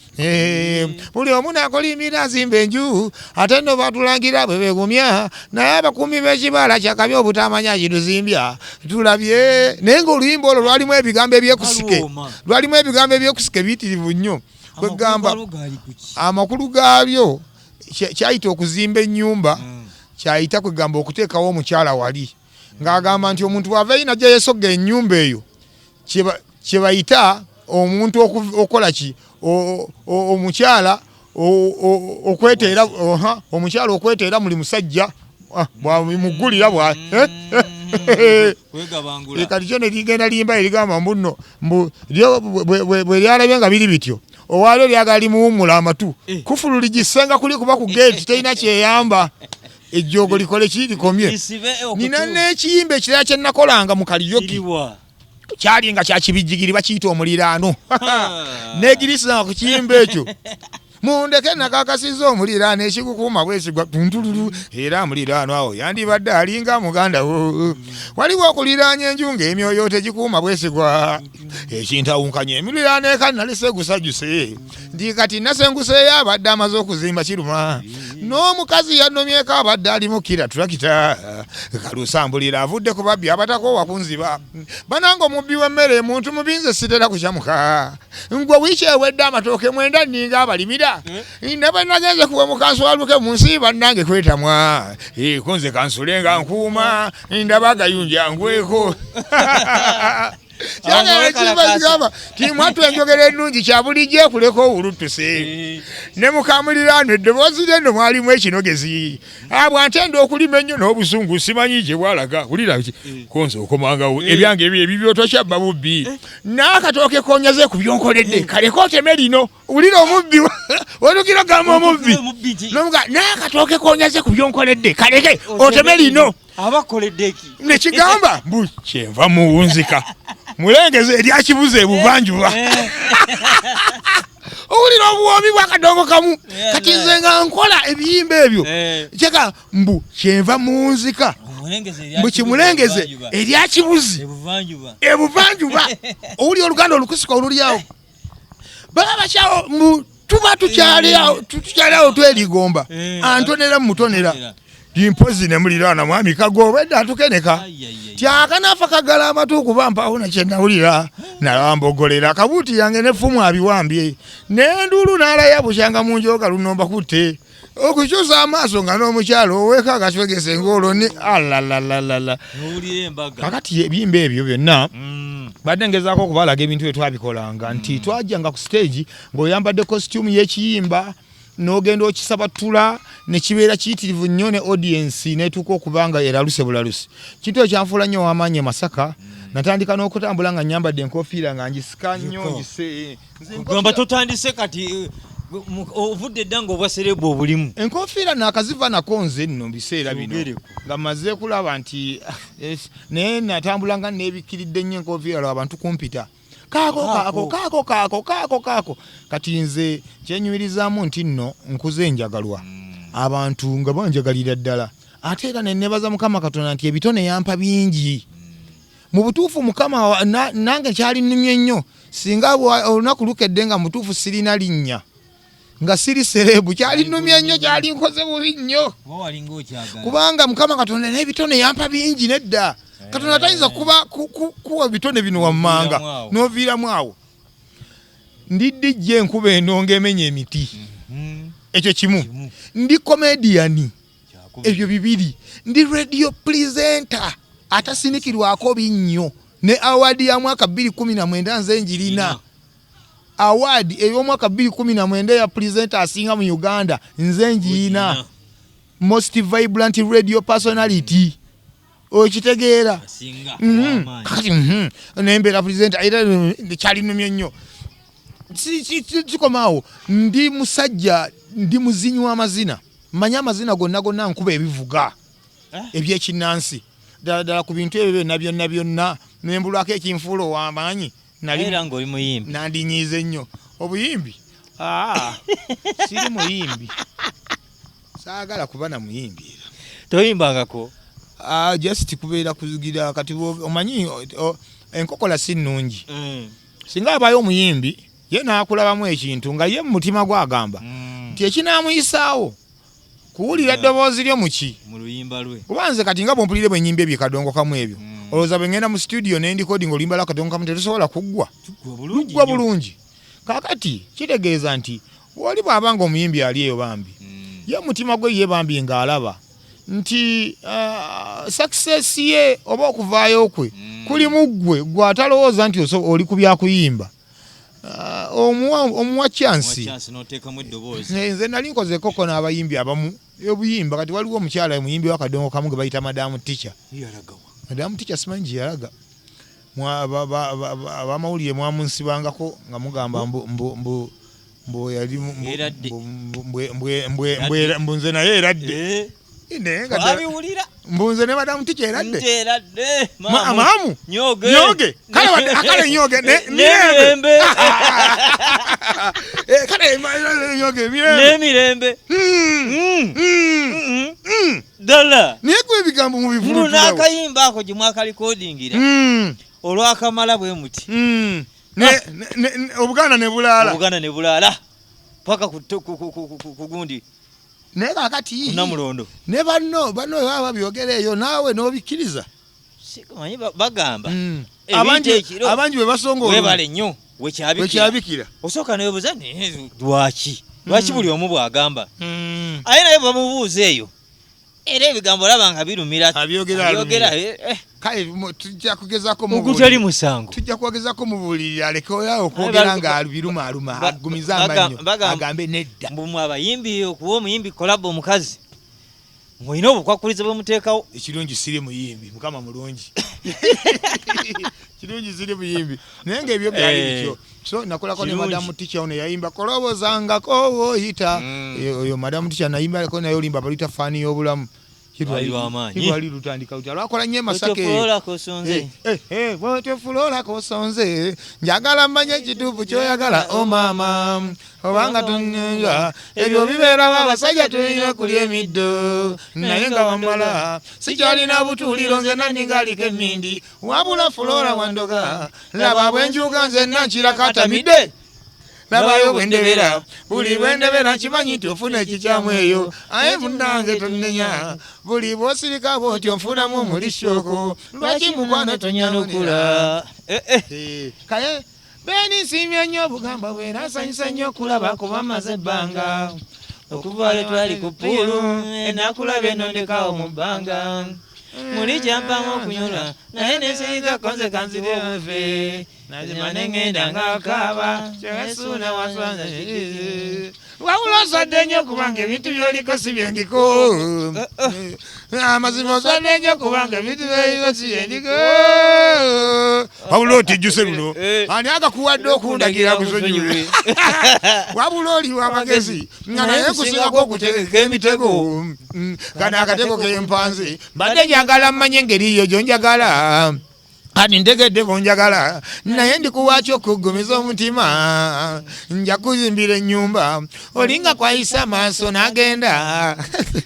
buli omu n'akolimira azimba enju ate nno batulangira bwe beegumya naye abakuumi b'ekibala kyakabi obutamanya kituzimbya tulabye naye ng'oluyimba olwo lwalimu ebigambo ebyekusike biyitirivu nnyo kwegamba amakulu gaabyo kyayita okuzimba ennyumba kyayita kwegamba okuteekawo omukyala wali ng'agamba nti omuntu wava yinajja yeesogga ennyumba eyo kyebayita omuntu okola ki omukyala okweteera muli musajja bwamuggulira kati kyo ne ligenda limba erigamba mbuno bwe lyalabye nga biri bityo owaalyo lyagala limuwummula amatu kufulu ligisenga kuli kuba ku geeti terina kyeyamba ejjoogo likole ki likomye nina n'ekiyimba ekirala kye nakolanga Mukaliyoki kyali nga kyakibijjigiri bakiyita omuliraano negirisa ku kiyimba ekyo mundeke nakakasiza omuliraano ekikukuuma bwesigwa tuntululu era muliraano awo yandibadde alinga muganda wo waliwo okuliraanya enju ng'emyoyo tegikuuma bwesigwa ekintawunkanya emuliraano eka nalisegusajuse ndi kati nasenguseeyo abadde amaze okuzimba kiruma n'omukazi yannomyeko abadde alimu kira turakita kalusambulira avudde ku babbi abatakoowa kunziba bananga omubbi w'emmere muntu mubinze sitera kukyamuka ngwe wiiki ewedde amatooke mwenda nninga abalimira ne bwe nagenze kuwe mukansuwaluke mu nsi bannange kwetamwa konze kansulenga nkuuma ndaba agayunja ngweko kyagamba timwatu enjogera ennungi kyabulijjo ekuleko owulutuse ne mukamuliraano eddoboozi lyeno mwalimu ekinogezi bwantenda okulima ennyo n'obusungu simanyi gye bwalaga wulira konse okomangawo ebyange ebibyo tokyabba bubbi n'akatooke konyaze ku byonkoledde kaleko oteme lino wulira omubbi olukira gamba omubbi n'akatooke konyaze ku byonkoledde kaleke oteme lino abakoleddeki nekigamba mbu kyenva muwunzika mulengeze eryakibuze ebuvanjuba owulira obuwoomi bwakadongo kamu kati nze nga nkola ebiyimba ebyo kyeka mbu kyenva muwunzika mbu kimulengeze eryakibuze ebuvanjuba owuli oluganda olukusika olulyawo baba bakyawo mbu tuba tukyaliawo tweligomba antonera mumutonera impozi ne muliraana mwami kagobedde atukeneka tyakanafa kagala amatu okuba mpawo nakyenawulira nalambogolera kabuuti yange nefumu abiwambye n'enduulu n'alaya bukyanga mu njoga lunomba kutte okukyusa amaaso nga n'omukyalo oweeka agaswegese ng'olwo ne alalalala kakati ebiyimba ebyo byonna badde ngezaako okubalaga ebintu bye twabikolanga nti twajjanga ku stage ng'oyambadde costume y'ekiyimba n'ogenda okisabatula ne kibeera kiyitirivu nnyo ne audience n'etuuka okubanga eraluse bulaluse kintu ekyanfuula nnyo w'amaanyi Masaka natandika n'okutambula nga nyambadde enkofiira nga ngisika nnyo ngise gamba totandise kati ovudde dda ng'obwaserebu obulimu enkofiira naakaziva nako nze nno mu biseera bino nga mmaze kulaba nti naye natambulanga neebikkiridde nnyo enkofiira lwa abantu kumpita kaako kati nze kyenyumirizaamu nti nno nkuze enjagalwa abantu nga banjagalira ddala ate era nenebaza Mukama Katonda nti ebitone yampa bingi mu butuufu Mukama nange kyali nnumye nnyo singa olunaku lukedde nga mutuufu sirina linnya nga siri serebu kyali nnumye nnyo kyali nkoze bubi nnyo kubanga Mukama Katonda n'ebitone yampa bingi nedda Katonda tayinza kuwa bitone bino wammanga n'oviiramu awo ndidijja enkuba endonga emenya emiti ekyo kimu ndi comedian ebyo bibiri ndi radio presenter atasinikirwako binnyo ne award ya mwaka 2019 nze njirina award ey'omwaka 2019 ya presenter asinga mu Uganda nze njirina most vibrant radio personality okitegeera kati nembeera presenter era kyali nnumye nnyo sikomaawo ndi musajja ndi muzinyi w'amazina manya amazina gonna nkuba ebivuga ebyekinnansi ddala ku bintu ebyo byonna nembulwako ekinfuulo w'amaanyi era ng'oli muyimbi nandinyiize nnyo obuyimbi siri muyimbi saagala kuba na muyimbi era toyimbangako just kubeera kuzigira kati omanyi enkokola si nnungi singa abayo omuyimbi ye naakulabamu ekintu nga ye mu mutima gwagamba nti ekinaamuyisaawo kuwulira eddoboozi lyo muki mu luyimba lwe kubanze kati nga bwompulire bwe nnyimba ebikadongo kamu ebyo olowooza bwe ngenda mu studio ne ndikodi ng'oluyimba lwakadongo kamu tetusobola kuggwa bulungi kakati kitegeeza nti woli bw'abanga omuyimbi ali eyo bambi ye mutima gwe ye bambi ng'alaba nti success ye oba okuvaayo kwe kuli mu ggwe gwatalowooza nti oli ku byakuyimba omuwa chansi nze nali nkoze koko n'abayimbi abamu ebuyimba kati waliwo omukyala muyimbi w'akadongo kamu ge bayita madamu ticha simanyi gye yalaga abamawulire mwamunsibangako nga mugamba mbu yali mbunze naye eradde mbunze ne madamu ticha eradde maamu nyoge kale nyoge nemirembe kale nyoge nemirembe ddala naye gwe ebigambo mubivulu n'akayimba ako gye mwakalikodingira olwakamala bwe muti obuganda ne bulaala paka ku gundi naye kakati namulondo ne banno baba byogera eyo naawe n'obikkiriza simanyi bagamba abangi bwe basonga webale nnyo wekyabikira osooka newebuuza lwaki buli omu bwagamba aye naye bamubuuza eyo era ebigambo olaba nga birumira abyogera kale tujja kugezaako ogutali musango tujja kugezaako mubuulirira alekerawo okwogera nga birumaaluma agumiza amannyo agambe nedda mbu abayimbi okuba omuyimbi kolabo omukazi mwina obukwakuliza bwemuteekawo ekirungi siri muyimbi mukama mulungi kirungi siri muyimbi naye ngaebyo byali bityo so nakolako ne madamu ticha ono yayimba kolobozangako woyita oyo madamu ticha nayimbalako naye olimba baluyita faani y'obulamu kirwali lutandika lutya lwakola nnyo emasake bwetwefulola kosonze njagala mmanye ekituufu kyoyagala o maama obanga tunyonja ebyo bibeerawo abasajja tulina kulya emiddo naye nga wamala sikyalina butuuliro nze nanningaliko emmindi wabula fulola wandoga laba bwenjuga nze nankirakatamidde labayo bwendebera buli bwendebera nkimanyi nti ofuna ekikyamu eyo aye munnange tonnenya buli bwosirika bwoti onfunamu omulishooko lwaki mukwana tonyanukula kaye beni nsiimye nnyo obugamba bwera nsanyusa nnyo okulaba kuba maze ebbanga okuvaayo twali ku puulu enakulaba enondekawo mu bbanga muli kyampamu okunyula naye nesirikako nze kanziba omuve nazimane ngenda ngakaaba kyesuuna waswanza wabula osadde nnyo kubanga ebintu byoliko si byendiko amazima osadde nnyo kubanga ebintu byoliko si byendiko wabula otijjuse luno ani agakuwadde okundagira kusonyiwe wabula oliwa amagezi nga naye nkusingako okutegeka emitego kano akatego kempanze mbadde njagala mmanye engeri yo gyonjagala kati ntegedde bonjagala naye ndikuwaaki okuggumiza omutima nja kuzimbira ennyumba olinga kwayisa amaaso n'agenda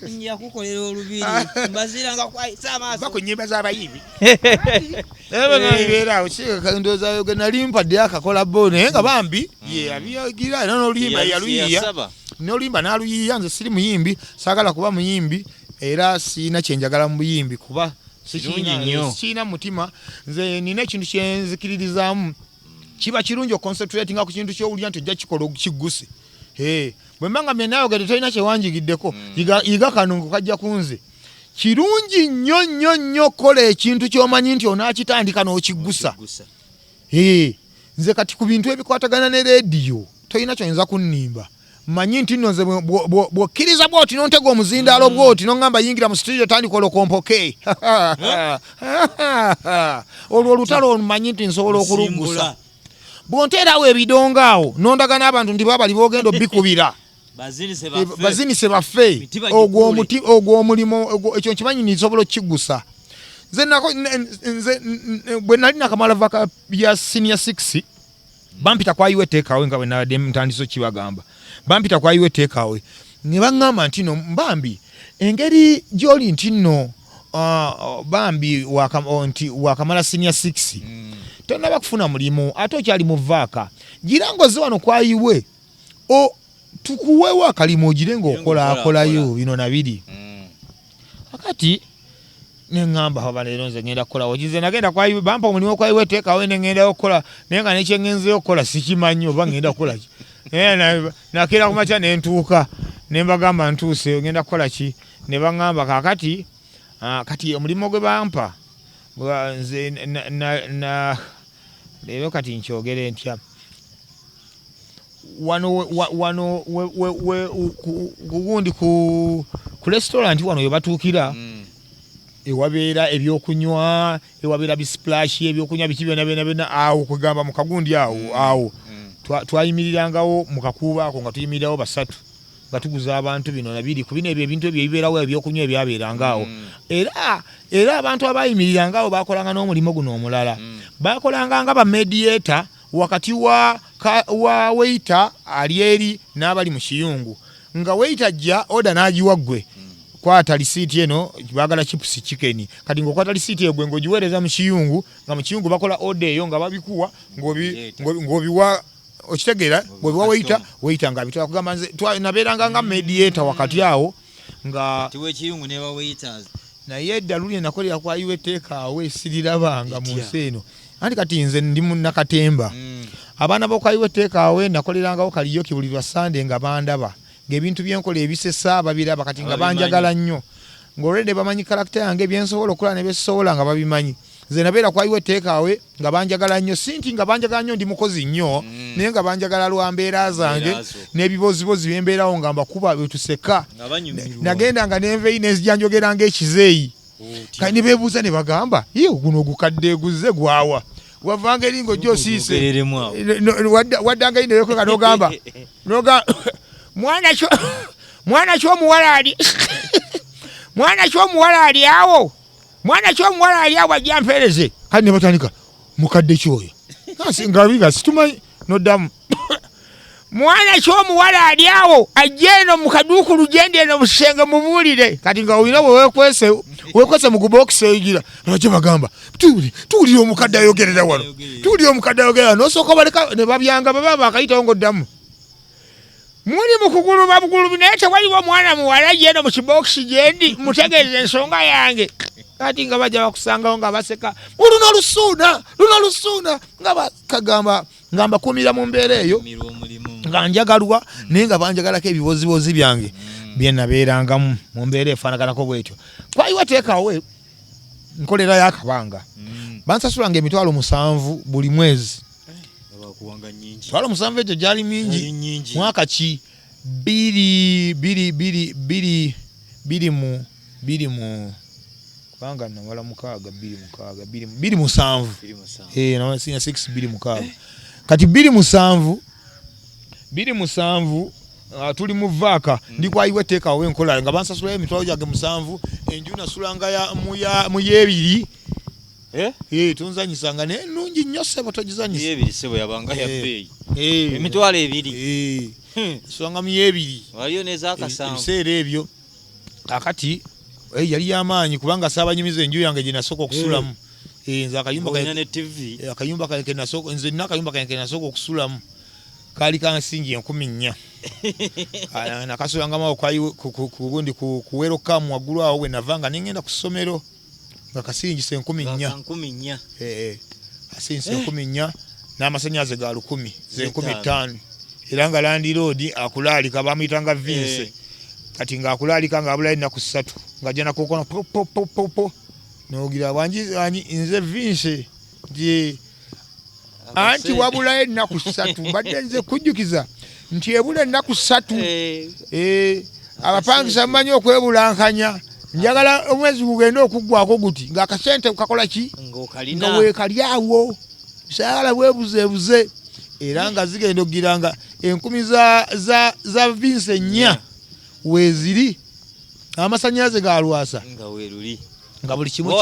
njakukolera olubiri mbaziranga kwayisa amaaso bakunyimba z'abayimbi ebonaibeeraawo ndowooza nali mpadde akakola bo naye nga bambi ye abiyagira era n'oluyimba yaluyiya n'oluyimba n'aluyiya nze siri muyimbi saagala kuba muyimbi era siina kyenjagala mu buyimbi kuba sikiina mutima nze nina ekintu kyenzikiririzaamu kiba kirungi oconcentratinga ku kintu kyowulira nti ojja kikola kigguse bwe mbanga mye naayogedde tolina kyewanjigiddeko yiga kanungo kajja kunze kirungi nnyo nnyo nnyo okukola ekintu ky'omanyi nti onaakitandika n'okiggusa nze kati ku bintu ebikwatagana ne leediyo tolina kyoyinza kunnimba manyi nti nno nze bw'okkiriza bw'oti n'ontega omuzindaalo bw'oti n'oŋŋamba yingira mu studio tandikola okompoke olwo olutalo manyi nti nsobola okuluggusa bwonteerawo ebidongaawo nondagana abantu ndi babali boogenda obbikubira bazinise baffe ogwo omulimo ekyo nkimanyi nisobola okukigusa nze bwe nali nakamala vaka bya senior 6 bampita kwayiwe teekawe nga bwe nabadde mutandisa okibagamba bampita kwayiwe teekawe ne baŋŋamba nti no bambi engeri gy'oli nti nno bambi wakamala senior 6 tonaba kufuna mulimu ate okyali mu vaaka gira ngoze wano kwayiwe tukuweewo akalimu ogire ng'okolayo bino nabiri akati neŋŋamba haba leero nze ngenda kukola ogize nagenda kwayiwe bampa omulimu kwayiwe teekawe ne ŋŋendayo okukola naye nga nekyengenzeyo okukola sikimanyi oba ngenda kukola ki nakeera ku makya ne ntuuka ne mbagamba ntuuse ngenda kukola ki ne baŋŋamba kaakati kati omulimu gwe bampa nze leero kati nkyogere ntya wano gugundi ku restaurant wano webatuukira ewabeera ebyokunywa ewabeera bisplash ebyokunywa biki byona awo kugamba mu kagundi awo twayimirangawo mu kakuuba ako nga tuyimirirawo basatu nga tuguza abantu bino nabiri ku bino ebyo ebintu ebyo ebibeerawo ebyokunywa ebyabeerangawo era abantu abayimirirangaawo bakolanga n'omulimu guno omulala bakolanga nga bamediator wakati wa waiter ali eri n'abali mu kiyungu nga waiter ajja oda n'agiwa ggwe kwata lisiiti eno baagala chips chicken kati ng'okwata lisiiti eyo gwe ng'ogiweereza mu kiyungu nga mu kiyungu bakola oda eyo nga babikuwa ng'obiwa okitegeera bwebiwa waiter ng'abitwala kugamba nze nabeeranga nga mediator wakati awo nga tiwekiyungu ne ba waiters naye edda luli nakolera kwayiwe teekaawe sirirabanga mu nsi eno anti kati nze ndi munnakatemba abaana b'okwayiwe teekaawe nakolerangawo Mukaliyoki buli lwa Sande nga bandaba ng'ebintu byenkola ebisesa babiraba kati nga banjagala nnyo ng'olwedde bamanyi karakita yange byensobola okukola ne besobola nga babimanyi nze nabeera kwayiwe teekaawe nga banjagala nnyo sinti nga banjagala nnyo ndi mukozi nnyo naye nga banjagala lwa mbeera zange n'ebibozibozi byembeerawo nga mbakuba betuseka nagenda nga nenveeyi nezijjanjogera ng'ekizeeyi kati ne beebuuza ne bagamba ye guno ogukadde guze gwawa wavanga eri ng'ojjosiise waddanga eri nereko nga n'ogamba mwana ky'omuwala ali mwana ky'omuwala ali awo mwana ky'omuwala ali awo ajja mpeereze kati ne batandika mukadde kyoyo nga biga situmanyi noddamu mwana ky'omuwala ali awo ajja eno mu kaduuku lugende eno mu kisenge mubuulire kati nga olina bwe weekwese mu gubokisi eyigira abajja bagamba tuwulire omukadde ayogerera wano tuwulire omukadde ayogerera n'osooka baleka ne babyanga baba bakayitawo ng'oddamu muli mu kuguluba bugulubi naye tewaliwo omwana muwala ajja eno mu kibokisi gyendi mutegeereza ensonga yange kati nga bajja bakusangawo nga baseka luno olusuuna nga bakagamba nga mbakuumira mu mbeera eyo nga njagalwa naye nga banjagalako ebibozibozi byange bye nabeerangamu mu mbeera efaanaganako bwetyo kwayiwe teekaawe nkolerayo akabanga bansasulanga $7,000 buli mwezi $7,000 egyo gyali mingi mwaka ki biri mu kubanga nawala 27 nawasina 6 kati 27 tuli mu vaaka ndi kwayiwe teekaawe nkola nga bansasulayo emitwalo gyange 7 enju nasulanga mu yeebiri tunzanyisanga naye nungi nnyo ssebo togizanyisa yeebiri ssebo yabanga ya bbeeyi emitwalo 2 sulanga mu yeebiri waliyo n'ez'akasanvu ebiseera ebyo kakati yali yamaanyi kubanga saabanyumiza enju yange gye nasooka okusulamu nze akayumba kange nasooka okusulamu kaali kansingi 4,000 nakasulangamu kugundi kuwero kamu waggulu awo we navanga nengenda ku ssomero nga kasingise 10,000 asingise 10,000 n'amasannyalaze ga 10,000 ze 15,000 era nga landi road akulaalika bamuyitanga Vince kati nga akulaalika nga abulayo ennaku 3 nga jana kokona po nogira wanji nze Vince nti anti wabulayo ennaku 3 mbadde nze kujjukiza nti ebula ennaku 3 abapangisa mmanyi okwebulankanya njagala omwezi gugenda okuggwako guti ng'akasente kakola ki nga weekali awo saagala bwebuzeebuze era nga zigenda okugiranga enkumi za Vince nnya weeziri amasannyalaze ga Lwasa nga buli kimu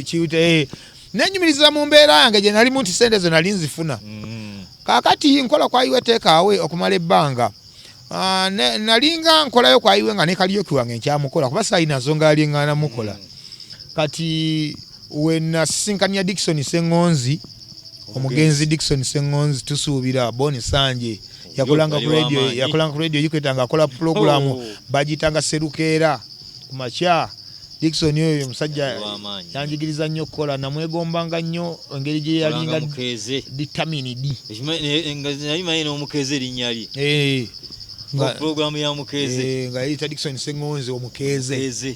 kiwute nenyumiriza mu mbeera yange gye nalimu nti sente zo nali nzifuna kaakati nkola kwayiwe teekaawe okumala ebbanga nalinga nkolayo kwayiwe nga ne Kaliyoki wange nkyamukola kuba sayina nsonga yali eŋŋaana mukola kati we nasinkania Dickson Ssengonzi omugenzi Dickson Ssengonzi tusuubira Boni Sanje yakolanga ku radio yikwetanga akola programu bagitanga Serukeera ku makya Dickson oyo musajja yanjigiriza nnyo kukola namwegombanga nnyo engeri gye yalinga vitamini D ngayimanyi n'omukeze linnyali programu ya mukeze nga yita Dickson Ssengonzi omukeze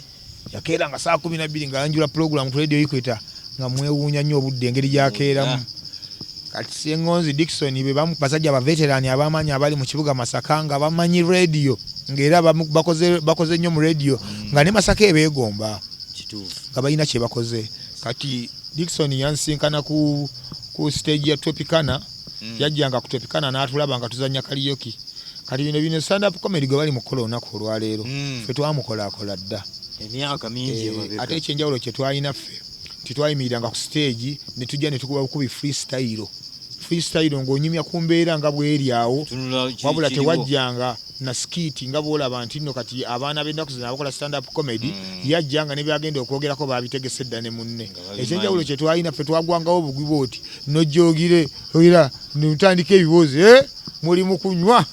yakeeranga saa 12 nga yanjula programu ku radio yikweta nga mwewuunya nnyo obudde engeri gyakeeramu kati Ssengonzi Dickson be bamu basajja ba veterani abamanyi abali mu kibuga Masaka nga bamanyi radio ngera bakoze nnyo mu radio nga ne Masaka ebeegomba nga balina kye bakoze kati Dickson yansinkana ku stage ya Tropicana yajjanga ku Tropicana n'atulaba nga tuzannya Kaliyoki kati bino stand up comedy gwe bali mu kola olunaku olwaleero ffe twamukola dda emyaka mingi ate ekyenjawulo kye twalina ffe titwayimiriranga ku stage ne tujja ne tukuba bukubi freestyle ng'onyumya ku mbeera nga bweri awo wabula tewajjanga na skiti nga bwolaba nti nno kati abaana b'ennaku zino abakola stand up comedy yajjanga ne byagenda okwogerako baabitegese dda ne munne ekyenjawulo kye twalina ffe twagwangawo bugwi bwoti nojjoogire era nutandika ebibuuzi muli mu kunywa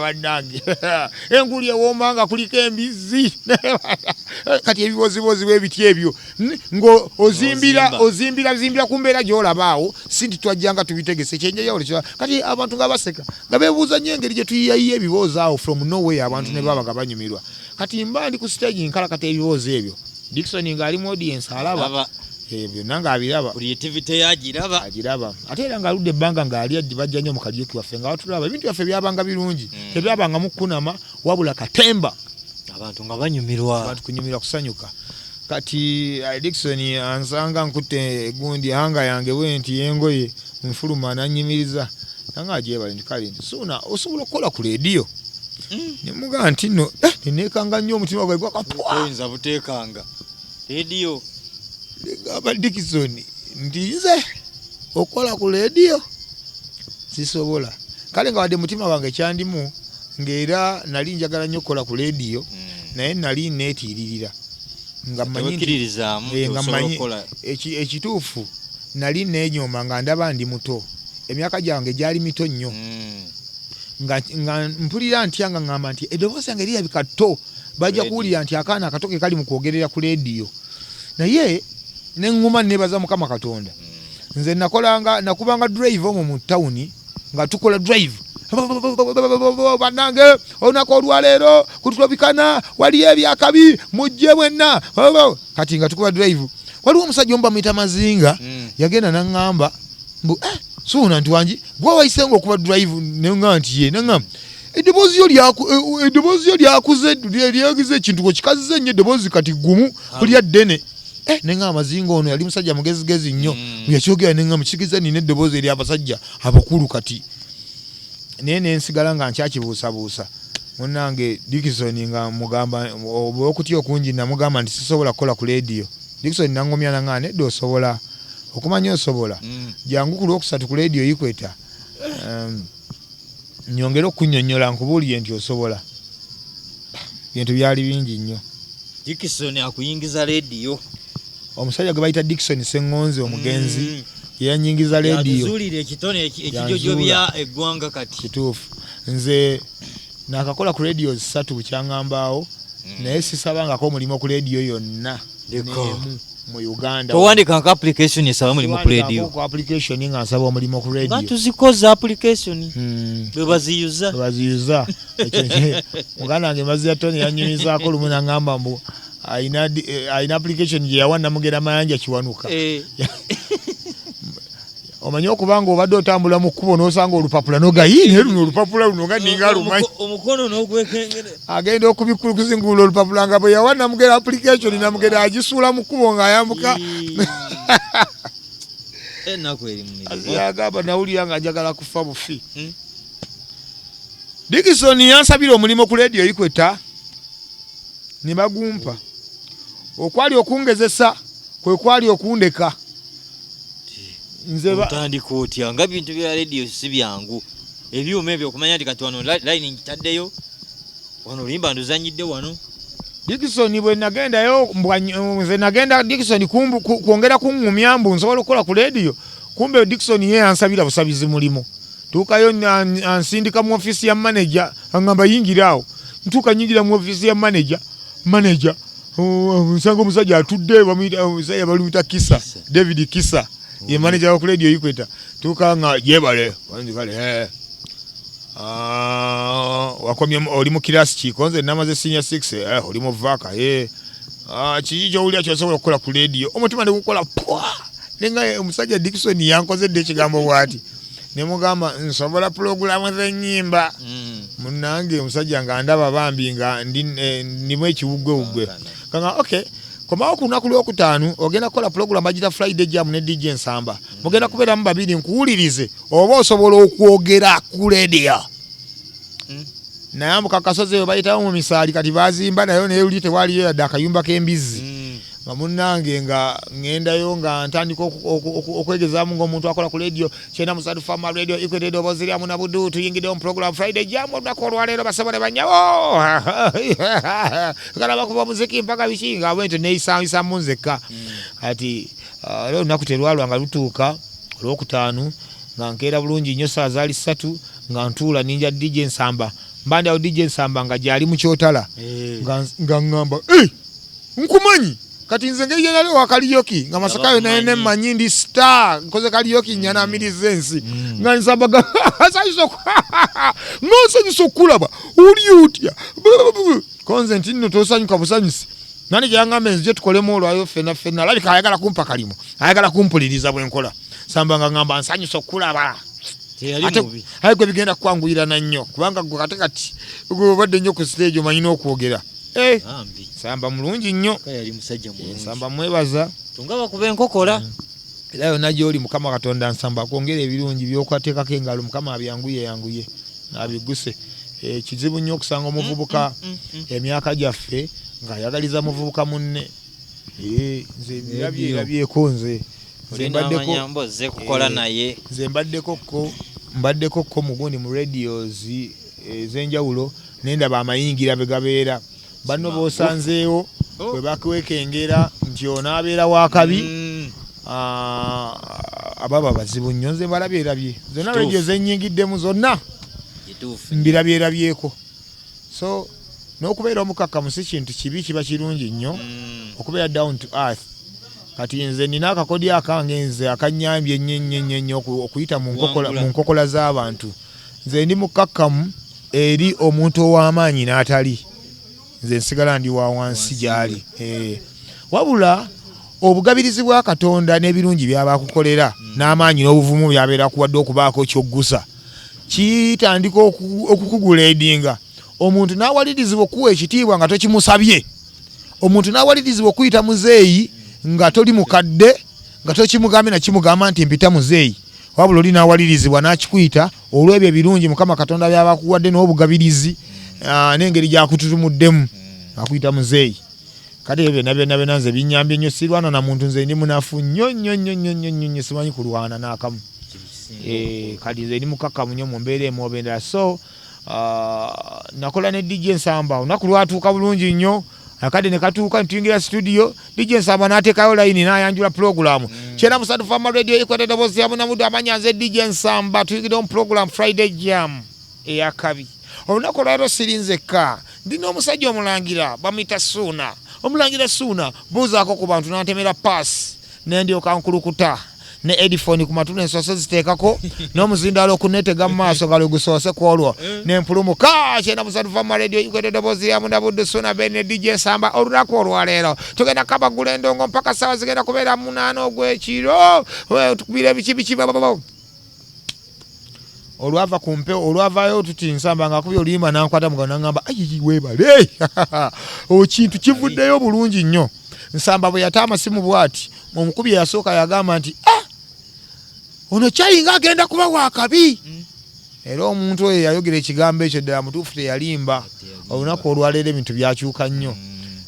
bannange enguli ewoomanga kuliko embizi kati ebibozibozi bwebiti ebyo ng'ozimbira ku mbeera gy'olabaawo si nti twajjanga tubitegese ekyenjawulo kati abantu nga baseka nga beebuuza nnyo engeri gye tuyiyayiya ebiboozi awo from nowhere abantu ne baba nga banyumirwa kati mba ndi ku stage nkalakata ebiboozi ebyo Dickson ng'ali mu audience alaba ebyo nanga abiraba creativity yagiraba ate era nga aludde ebbanga ng'ali bajja nnyo mu Kaliyoki waffe nga batulaba ebintu byaffe byabanga birungi tebyabanga mu kunama wabula katemba abantu nga banyumirwa abantu kunyumirwa kusanyuka kati Dickson ansanga nkutte egundi hanga yange bwenti yengoye nfuluma ananyimiriza nanga agyebale nti kale nti Suuna osobola okukola ku radio nemugaa nti nno neneekanga nnyo omutima gwe gwakapwa buteekanga radio aba Dickson nti nze okukola ku radio sisobola kale nga wadde mutima wange kyandimu ng'era nali njagala nnyo okukola ku radio naye nali neetiiririra nga mmanyi ekituufu nali neenyoma nga ndaba ndi muto emyaka gyange gyali mito nnyo nga mpulira ntya nga ngamba nti eddoboozi yange lirabika tto bajja kuwulira nti akaana akatoke kali mu kwogerera ku radio naye neŋŋuma nebaza Mukama Katonda nze nakubanga drive omwo mu tawuni nga tukola drive bannange olunaku olwaleero kutulabikana waliyo ebyakabi mujje mwenna kati nga tukuba drive waliwo omusajja omba muyita Mazinga yagenda naŋŋamba mbu Suuna nti wangi gwe wayisenga okuba drive neŋŋamba nti ye neŋŋamba eddoboozi yo lyakuze lyagize ekintu kikazize nnyo eddoboozi kati gumu kulya ddene nenga Amazinga ono yali musajja mugezigezi nnyo yakyogera nenga mukigiza nina eddoboozi ery'abasajja abakulu kati naye nensigala nga nkyakibuusabuusa munnange Dickson nga mugamba okutya okungi namugamba nti sisobola kukola ku radio Dickson nangomya nanga nedda osobola okumanya osobola jangu ku lwokusatu ku radio yikweta nyongera okunnyonnyola nkubuulire nti osobola bintu byali bingi nnyo Dickson akuyingiza radio omusajja gwe bayita Dickson Ssengonzi omugenzi yanyingiza radio yazulira ekitone ekijojo bya eggwanga kati kituufu nze nakakola ku radio 3 bukyangambaawo naye sisabangako omulimu ku radio yonna mu Uganda towandikanga application esaba mulimu ku radio ku application nga nsaba omulimu ku radio nga tuzikoza application bwe baziyuza muganda wange Mazia Tony yanyumizaako lumu nangamba mbu ayina application gye yawa Namugera Mayanja Kiwanuka omanyi okubanga obadde otambula mu kkubo n'osanga olupapula n'ogayine luno olupapula luno nga ninga lumanyi omukono n'ogwekengere agenda okubikuzingula olupapula nga bwe yawa Namugera application Namugera agisuula mu kkubo ng'ayambuka Ennaku eri mu mirimu. Yagamba nawulira nga njagala kufa bufi. Dickson yansabira omulimu ku radio Ikweta. Ne bagumpa. Okwali okungezesa kwe kwali okundeka. Nze utandika otya nga bintu bya radio si byangu. Ebyuma ebyo okumanya nti kati wano line ngitaddeyo. Wano limba nduzanyidde wano. Dickson bwe nagendayo nze nagenda Dickson kwongera kungumya mbu nsobola okukola ku radio. Kumbe Dickson ye ansabira busabizi mulimo. Tukayo ansindika mu office ya manager angamba yingirawo. Ntuka nyingira mu office ya manager Musango musajja atudde bamuyita baluita Kisa David Kisa ye manager wa radio Ikweta. Tukanga jebale kale wakomye oli mu class ki konze namaze senior 6 oli mu vaka kijo uli achosobola okukola ku radio omutima ne gukola nenga omusajja Dickson yankoze de kigambo bwati ne mugamba nsobola program z'ennyimba munange omusajja nga ndaba bambi nga ndimwe ekiwugwe kanga okay koma okunaku lwokutaano ogenda kola program agita Friday Jam ne DJ Nsamba mugenda kubeera mu babiri nkuwulirize oba osobola okwogera ku radio naye mukakasoze we bayitawo mu misaali kati bazimba nayo naye uli tewaliyo yadde akayumba k'embizi nga munnange nga ngendayo nga ntandika okwegezaamu ng'omuntu akola ku radio kyena musadu Fama radio Ikweta eddoboozi lya Munabudu tuyingidde mu program Friday Jam olunaku olwaleero basabale banyawo galaba kuba muziki mpaka biki nga bwento neeyisayisa mu nzekka kati leo olunaku terwalwa nga lutuuka olwokutaano nga nkeera bulungi nnyo saa zaali 3 nga ntuula ninja DJ Nsamba mbandi awo DJ Nsamba nga gyali mu kyotala nga ngamba nkumanyi kati nze ngeri yali wa Mukaliyoki nga masakayo naye ne manyi ndi star nkoze Mukaliyoki nyana amirize ensi nga Nsamba ga nsanyusa okulaba oli utya konze nti nno tosanyuka busanyusi nani gyangamba enzi gye tukolemu olwayo ffenna alabika ayagala kumpa kalimo ayagala kumpuliriza bwenkola Nsamba nga ngamba nsanyusa okulaba ate gwe bigenda kwanguyira na nnyo kubanga gwe kati gwe obadde nnyo ku stage omanyi n'okwogera Nsamba mulungi nnyo Nsamba mwebaza tunga bakuba enkokola era yonna gy'oli Mukama Katonda Nsamba akwongera ebirungi by'okwateekako engalo Mukama abyanguye abiguse kizibu nnyo okusanga omuvubuka emyaka gyaffe ng'ayagaliza muvubuka munne nze birabyeko nze nze mbaddeko ko mugundi mu radios ez'enjawulo nendaba amayingira be gabeera banno b'osanzeewo bwe bakwekengera nti onaabeera wakabi ababa bazibu nnyo nze mbalabyerabye zonna radio zennyingiddemu zonna mbirabyerabyeko so n'okubeera omukakkamu si kintu kibi kiba kirungi nnyo okubeera down to earth kati nze nina akakodi akange nze akanyambye ennyo okuyita mu nkokola z'abantu nze ndi mukakkamu eri omuntu ow'amaanyi n'atali nze nsigala ndi wa wansi gyali wabula obugabirizi bwa Katonda n'ebirungi by'abakukolera n'amaanyi n'obuvumu byabeera kuwadde okubaako kyoggusa kitandika okukuguleedinga omuntu n'awalirizibwa okuwa ekitiibwa nga tokimusabye omuntu n'awalirizibwa okuyita muzeeyi nga toli mukadde nga tokimugambye nakimugamba nti mpita muzeeyi wabula oli n'awalirizibwa n'akikuyita olw'ebyo ebirungi Mukama Katonda byabakuwadde n'obugabirizi n'engeri gyakututumuddemu akuyita muzeeyi kati ebyo byonna nze binyambye nnyo sirwana na muntu nze ndi munafu nnyo simanyi kulwana n'akamu kati nze ndi mukakkamu nnyo mu mbeera emwobendera so nakola ne DJ Nsamba olunaku lwatuuka bulungi nnyo akade ne katuuka ntuyingira studio DJ Nsamba n'ateekayo layini n'ayanjula programu kyera musadu Fama radio Ikweta eddoboozi lya Munabudu amanya nze DJ Nsamba tuyingidde mu program Friday Jam eyakabi olunaku olwaleero sirinzekka ndina omusajja omulangira bamuyita Suuna omulangira Suuna buuzaako ku bantu n'antemera paasi nendyoka nkulukuta ne headphone ku matu n'ensoose ziteekako n'omuzindaalo okuneetega mu maaso nga lwe gusoose ku olwo n'empulumuka kyena musadu Fama radio Ikweta eddoboozi lya Munabudu Suuna Ben ne DJ Nsamba olunaku olwaleero tugenda kabagula endongo mpaka ssaawa zigenda kubeera 8 ogw'ekiro tukubira biki olwava kumpe olwavayo tuti Nsamba nga kubyo oluyimba nankwata mugano ngamba ayi webale okintu kivuddeyo bulungi nnyo Nsamba bwe yata amasimu bwati omukubi yasooka yagamba nti ono kyayinga agenda kuba wakabi. Era omuntu oyo yayogera ekigambo ekyo ddala mutuufu teyalimba. Olunaku olwaleero ebintu byakyuka nnyo.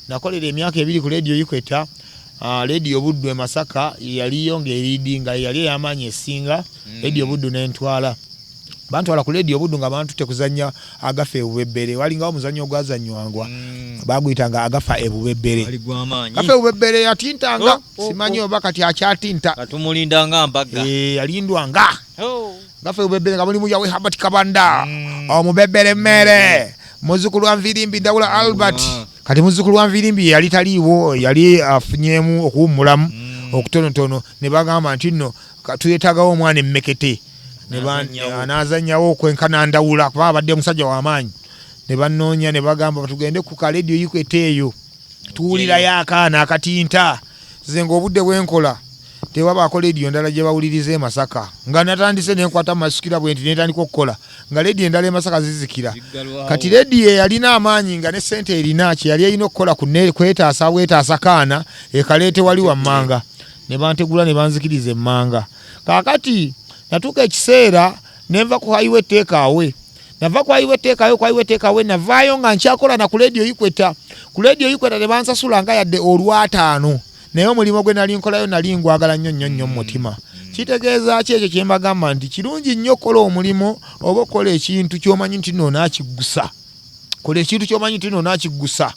Nakolera emyaka 2 ku Radio Ikweta. Radio Buddu e Masaka yaliyo ng'eriidinga yali ey'amaanyi esinga. Radio Buddu n'entwala. Bantwala ku Radio Buddu nga bantu tekuzannya agafa ebubebbere. Walingawo omuzannyo ogwazannywangwa baguyitanga agafa ebubebbere. Agafa ebubebbere yatintanga. Simanyi oba kati akyatinta. Katumulindanga Mpaka. Yalindwanga. Agafa ebubebbere nga mulimu yawe Habati Kabanda. Omubebbere mmere. Muzzukulu wa Nvirimbi Ndawula Albert. Kati muzzukulu wa Nvirimbi yali taliiwo, yali afunyemu okuwummulamu okutonotono. Ne bagamba nti nno tuyetagawo omwana emmekete. Anazannyawo okwenkana Ndawula kuba abadde musajja w'amaanyi. Ne bannoonya ne bagamba batugende ku ka Radio Ikweta eyo tuwulirayo akaana akatinta. Nze ng'obudde bwenkola tewabaako radio endala gye bawuliriza e Masaka. Nga natandise ne nkwata masikira bwe nti netandika okukola nga radio endala e Masaka zizikira. Kati radio yalina amaanyi nga ne sente erina kye yali erina okukola kwetaasa bwetaasa kaana ekaleete wali wammanga. Ne bantegula ne banzikiriza emmanga. Kaakati natuuka ekiseera ne nva ku highway takeaway. Nava ku highway takeaway navaayo nga nkyakola na ku Radio Ikweta. Ku Radio Ikweta ne bansasula nga yadde olw'ataano. Naye omulimo gwe nali nkolayo nali ngwagala nnyo mu mutima. Kitegeeza ki ekyo kye mbagamba nti kirungi nnyo okukola omulimo oba okukola ekintu ky'omanyi nti nno naakiggusa. Kola ekintu ky'omanyi nti nno naakiggusa.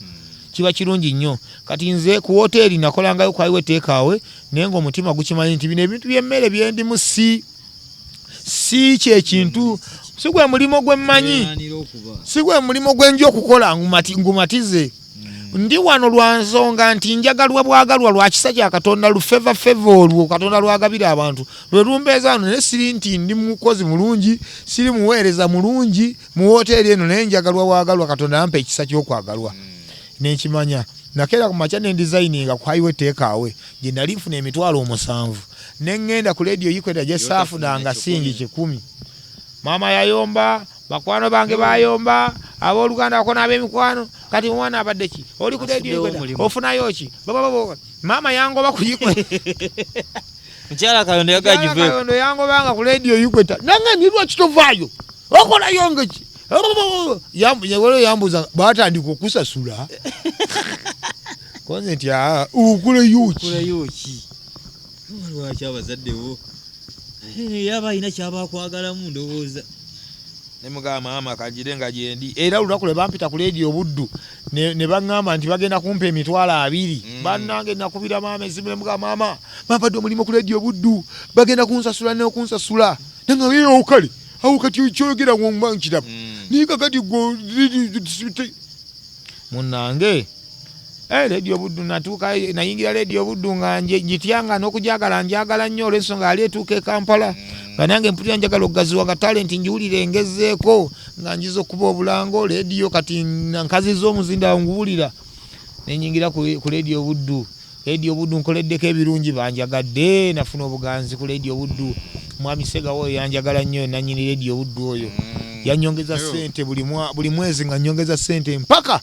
Kiba kirungi nnyo. Kati nze ku hoteeri nakolangayo ku highway takeaway naye ng'omutima gukimanyi nti bino ebintu by'emmere byendimu si kyekintu si gwe mulimo gwe mmanyi si gwe mulimo gwe nja okukola ngumatize. Ndi wano lwa nsonga nti njagalwa bwagalwa lwa kisa kya Katonda lufeva olwo Katonda lwagabira abantu lwe lumbeeza wano ne siri nti ndi mukozi mulungi siri muweereza mulungi mu hoteeri eno naye njagalwa bwagalwa Katonda ampa ekisa ky'okwagalwa n'ekimanya. Nakera ku makya ne designinga ku highway takeaway gye nali nfuna emitwalo 7 ne ngenda ku Radio Ikweta gye saafunanga singi 10. Mama yayomba, bakwano bange bayomba, abooluganda bakona ab'emikwano. Kati omwana abadde ki? Oli ku Radio Ikweta ofunayo ki? Mama yangoba ku Ikweta. Mchala Kayondo yagajive. Kayondo yangobanga ku Radio Ikweta. Nange nirwa kitovaayo. Okolayo ngeki? Yambuza batandika okusasula. Konze nti ukuleyo ki? Lwaki abazaddewo yaba ina kyabakwagalamu ndowooza. Ne mugamba mama kagire nga gyendi. Era lunaku lwe bampita ku Radio Buddu ne baŋŋamba nti bagenda kumpa emitwalo 2. Bannange nakubira mama esimu ne mugamba mama mbadde omulimo ku Radio Buddu bagenda kunsasula n'okunsasula. Nange yeewo kale awo kati kyogera ng'omba nkiraba. Nika kati go munnange Radio Buddu natuuka nayingira Radio Buddu nga njityanga n'okujagala njagala nnyo olw'ensonga yali etuuka e Kampala. Nga nange mpulira njagala okugaziwa nga talenti njiwulire engezeeko nga njiza okuba obulango radio kati nkaziza omuzinda nguwulira. Ne nyingira ku Radio Buddu. Radio Buddu nkoleddeko ebirungi banjagadde nafuna obuganzi ku Radio Buddu. Mwami Sega oyo yanjagala nnyo nannyini Radio Buddu oyo. Yanyongeza sente buli mwezi nga nyongeza sente mpaka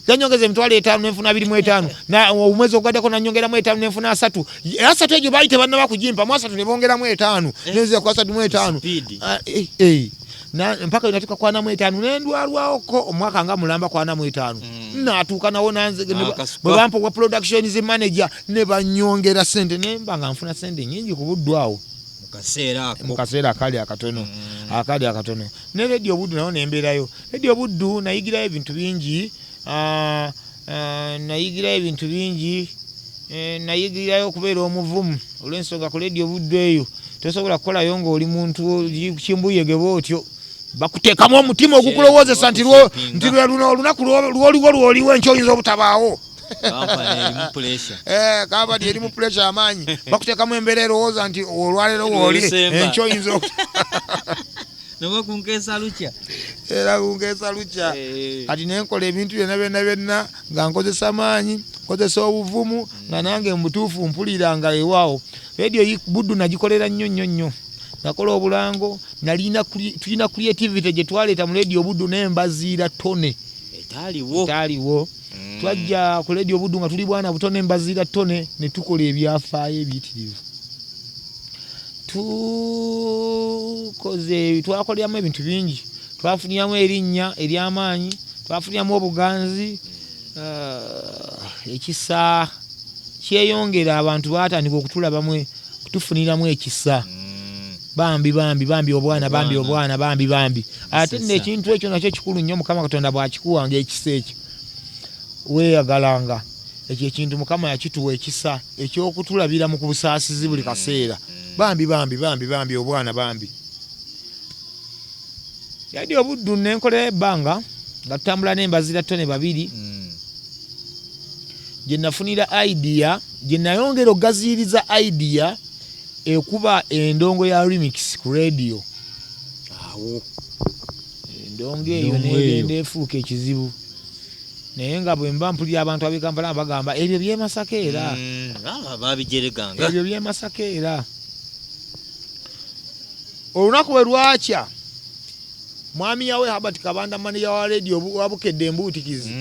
yanyongeza emitwalo 5 nenfuna 25 na omwezi ogwaddeko nanyongeramu 5 nenfuna 3. 3 egyo baali tebannaba kugimpa mu 3 ne bongeramu 5 nenzira ku 3 mu 5 mpaka inatuka kwana mu 5 nendwalwako omwaka nga mulamba kwana mu 5 natuuka nawo nanze bwe bampa wa production manager ne banyongera sente nemba nga nfuna sente nyingi ku Buddu awo mu kaseera akali akatono. Ne Radio Buddu nayo nembeerayo. Radio Buddu nayigirayo ebintu bingi. Nayigirayo okubeera omuvumu olw'ensonga ku Radio Buddu eyo tosobola kukolayo ng'oli muntu kimbuyege bwotyo. Bakuteekamu omutima ogukulowoozesa nti olunaku lwoliwo enkyo oyinza obutabaawo. Kampani eri mu pressure amaanyi. Bakuteekamu embeera erowooza nti olwaleero wooli enkyo oyinza Naba kunkeesa lucha. Era kunkeesa lucha. Kati nenkola ebintu byonna nga nkozesa maanyi, nkozesa obuvumu nga nange mutuufu mpuliranga ewaawo. Radio Buddu nagikolera nnyo. Nakola obulango, tulina creativity gye twaleeta mu Radio Buddu n'embaziira ttone. Etaaliwo. Twajja ku Radio Buddu nga tuli bwana butone embaziira ttone ne tukola ebyafaayo ebiyitirivu. twakoleramu ebintu bingi, twafuniramu erinnya ery'amaanyi, twafuniramu obuganzi, ekisa kyeyongera, abantu batandika okutulabamu kutufuniramu ekisa. Bambi obwana bambi ate nekintu ekyo nakyo kikulu nnyo. Mukama Katonda bw'akikuwanga ekisa ekyo weeyagalanga, ekyo ekintu Mukama yakituwa ekisa eky'okutulabira mu kubusaasizi buli kaseera. Bambi obwana bambi. Yali obuddu nenkolera ebbanga nga tutambula n'embazira ttone babiri, gye nafunira idea, gye nayongera okugaziyiriza idea ekuba endongo ya remix ku radio. Awo endongo eyo negenda efuuka ekizibu, naye nga bwe mba mpulira abantu ab'e Kampala bagamba ebyo by'e Masaka era. Babijereganga. Ebyo by'e Masaka era. Olunaku bwe lwakya, mwami yawe Habert Kabanda manager wa radio wabukedde embuutikizi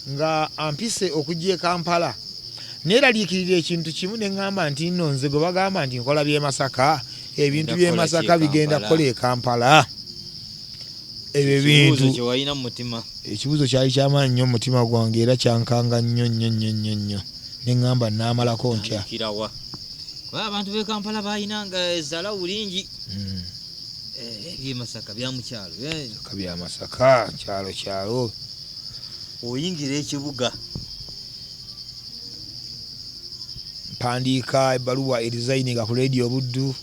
nga ampise okujja e Kampala. Neeraliikirira ekintu kimu ne ŋŋamba nti nno nze gwe bagamba nti nkola by'e Masaka, ebintu by'e Masaka bigenda kukola e Kampala. Ebyo bintu ekibuuzo kyali ky'amaanyi nnyo mu mutima gwange era kyankanga nnyo. Ne ŋŋamba naamalako ntya. Abantu b'e Kampala baayinanga ezalawu lingi. Eby'e Masaka bya mu kyalo. Bya Masaka kyalo. Oyingira ekibuga. Mpandiika ebbaluwa erizayininga ku radio Buddu.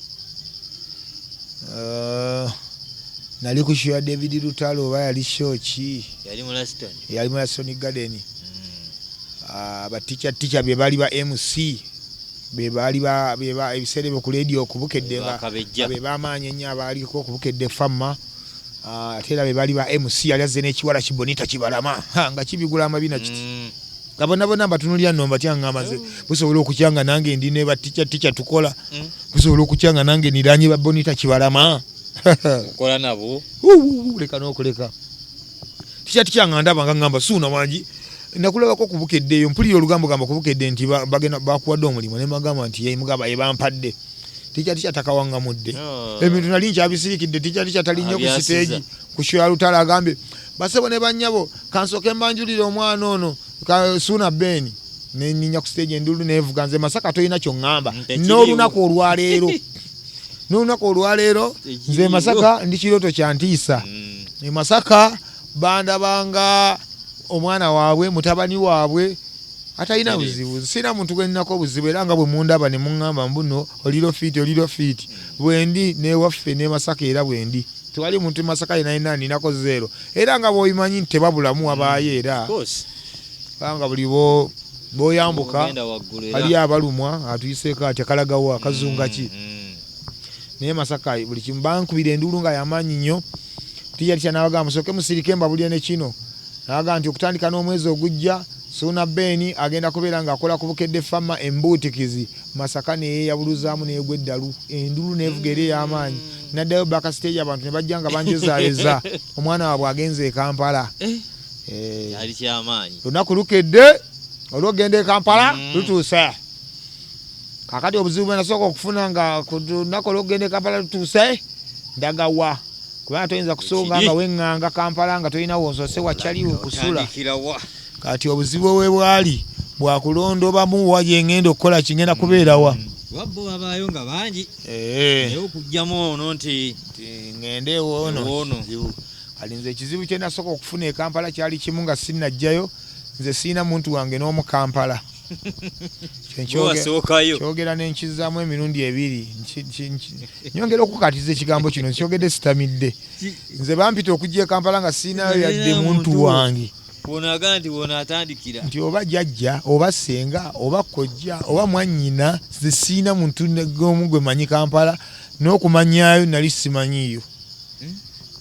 Nali ku show ya David Lutalo oba yali show ki? Yali mu Laston. Yali mu Laston Garden. Baticha be bali ba MC. Be bali ba ebiseera byo ku radio Kubukedde nga be bamaanyi ennyo abaliko Kubukedde Fama. Ate era be bali ba MC yali azze n'ekiwala kibonita kibalama nga kibigula amabina kiti. Nga bonna batunulira nno mbatyanga amaze busobola okukyanga nange ndi ne baticha tukola. Busobola okukyanga nange niranye ba bonita kibalama. Kola nabo. Leka n'okuleka. Ticha nga ndaba nga ngamba Suuna wangi nakulabako Kubukedde eyo mpulira olugambo gamba Kubukedde nti bagenda bakuwadde omulimu ne bagamba nti ye mugaba ye bampadde. Ticha takawangamudde. Ebintu nali nkyabisirikidde ticha tali nnyo ku stage ku show ya Lutalo agambe basebo ne bannyabo kansoke mbanjulire omwana ono Suuna Ben ne nninya ku stage endulu nevuga nze Masaka toyina kyo ŋŋamba n'olunaku olwaleero nze Masaka ndi kirooto kyantiisa. Masaka bandabanga omwana waabwe mutabani waabwe atalina buzibu. Sina muntu gwe nnako obuzibu era nga bwe mundaba ne muŋŋamba mbuno oliro fiiti bwendi newaffe ne Masaka era bwendi tewali muntu Masaka yena ninako zero era nga bw'oyimanyi nti tebabulamu abaayo era nga buli bw'oyambuka ali abalumwa atuyiseeko ati akalagawo akazunga ki. Naye Masaka buli kimu bankubira enduulu nga y'amaanyi nnyo. Ticha n'abagamba musooke musirike mbabulire ne kino. N'abagamba nti okutandika n'omwezi ogujja Suuna Ben agenda kubeera ng'akola Kubukedde Fama embuutikizi. Masaka ne yeeyabuluzaamu n'egwa eddalu enduulu n'evuga eri ey'amaanyi. Naddayo back stage abantu ne bajja nga banjezaayeza omwana waabwe agenze e Kampala. Yali ky'amaanyi. Lunaku lukedde olw'ogenda e Kampala lutuuse. Kakati obuzibu bwe nasooka okufuna nga ku lunaku olw'ogenda e Kampala lutuuse ndagawa. Kubanga toyinza kusonga nga weŋŋanga Kampala nga tolina wonsose wakyaliwo kusula. Kati obuzibu bwe bwali bwakulondobamu wa gye ngenda okukola kingenda kubeerawa. Wabbo babaayo nga bangi. Naye okugjamu ono nti ngende ono. Kati nze ekizibu kye nasooka okufuna e Kampala kyali kimu nga sinnajjayo. Nze siina muntu wange n'omu Kampala. Kyogera n'enkizaamu emirundi ebiri. Nyongera okukatiza ekigambo kino kyogedde sitamidde. Nze bampita okujja e Kampala nga siinayo yadde muntu wange. Wona atandikira. Nti oba jjajja, oba ssenga, oba kojja, oba mwannyina, nze siina muntu n'omu gwe manyi Kampala n'okumanyaayo nali simanyiiyo.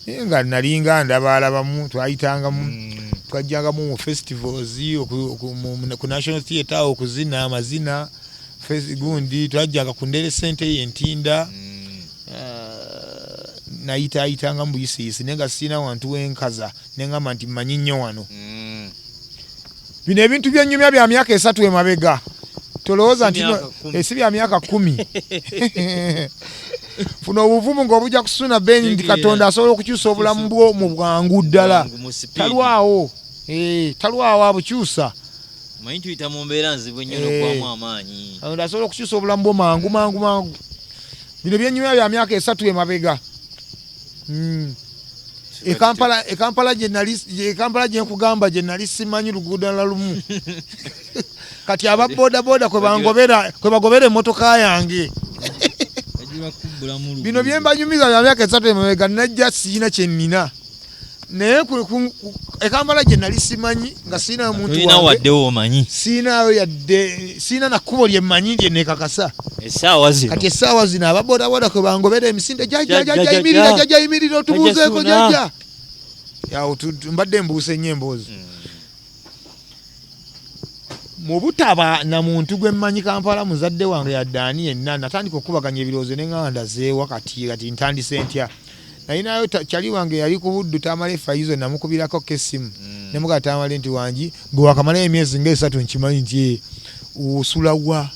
Naye nga nalinga ndabalabamu twayitangamu. Twajjangamu mu festivals ku National Theatre okuzina amazina gundi twajjanga ku ndere ssente y'entinda nayitaayitanga mu buyisiyisi naye nga sirina wantu wenkaza neŋŋamba nti mmanyi nnyo wano. Bino ebintu byennyumya bya myaka 3 emabega tolowooza nti si bya myaka 10 funa obuvumu ng'obujja ku Suuna Ben nti Katonda asobola okukyusa obulamu bwo mu bwangu ddala. Talwawo talwawo abukyusa. Manyi tuyita mu mbeera nzibu nnyo n'oggwamu amaanyi. Katonda asobola okukyusa obulamu bwo mangu. Bino byennyuma bya myaka 3 emabega. Kampala gye nkugamba gye nali simanyi luguudo la lumu. Kati aba boda kwe bagobera emmotoka yange. Bino bye mbanyumiza bya myaka 3 emabega najja siyina kye nnina. Naye Kampala gye nali simanyi nga siyina omuntu wange. Tulina waddewo omanyi. Siyina na kkubo lye mmanyi lye neekakasa. Essaawa zino. Kati essaawa zino aba boda kwe bangobera emisinde jjajja yimirira otubuuzeeko jjajja. Yawo mbadde mbuuse nnyo emboozi. Mu butaba na muntu gwe mmanyi Kampala muzadde wange yaddaani yenna natandika okubaganya ebirowoozo ne nga ndazeewa kati ntandise ntya. Nayinayo kyali wange yali ku Buddu tamala effayizo namukubirako kessimu. Ne muga tamale nti wangi gwe wakamala emyezi nga 3 nkimanyi nti osula wa.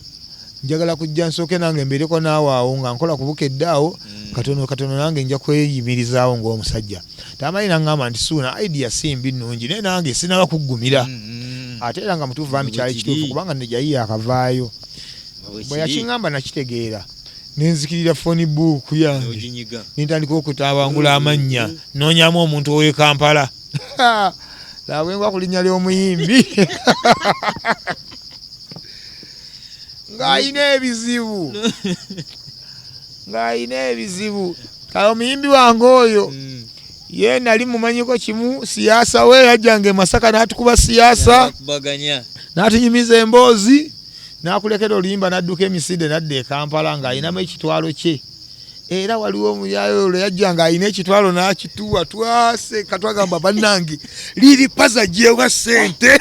Njagala kujja nsooke nange mbeereko naawe awo nga nkola Kubukedde awo katono nange nja kweyimirizaawo ng'omusajja. Tamale nangamba nti Suuna idea simbi nnungi naye nange sinaba kuggumira. Ate era nga mutuufu bambi kyali kituufu kubanga nejayi yakavaayo. Bwe yakingamba nakitegeera. Nenzikirira phone book yange. Nintandika okutabangula amannya. Noonyamu omuntu ow'e Kampala. Labwengwa ku linnya ly'omuyimbi. Ng'ayina ebizibu. Kale omuyimbi wange oyo. Ye nali mumanyiko kimu siyaasa we yajjanga e Masaka n'atukuba siyaasa. N'atunyumiza emboozi. N'akulekera oluyimba n'adduka emisinde n'adda e Kampala ng'ayinamu ekitwalo kye. Era waliwo omuyaayo olwo yajjanga ayina ekitwalo n'akituwa twase katwagamba bannange liri paza gyewa ssente.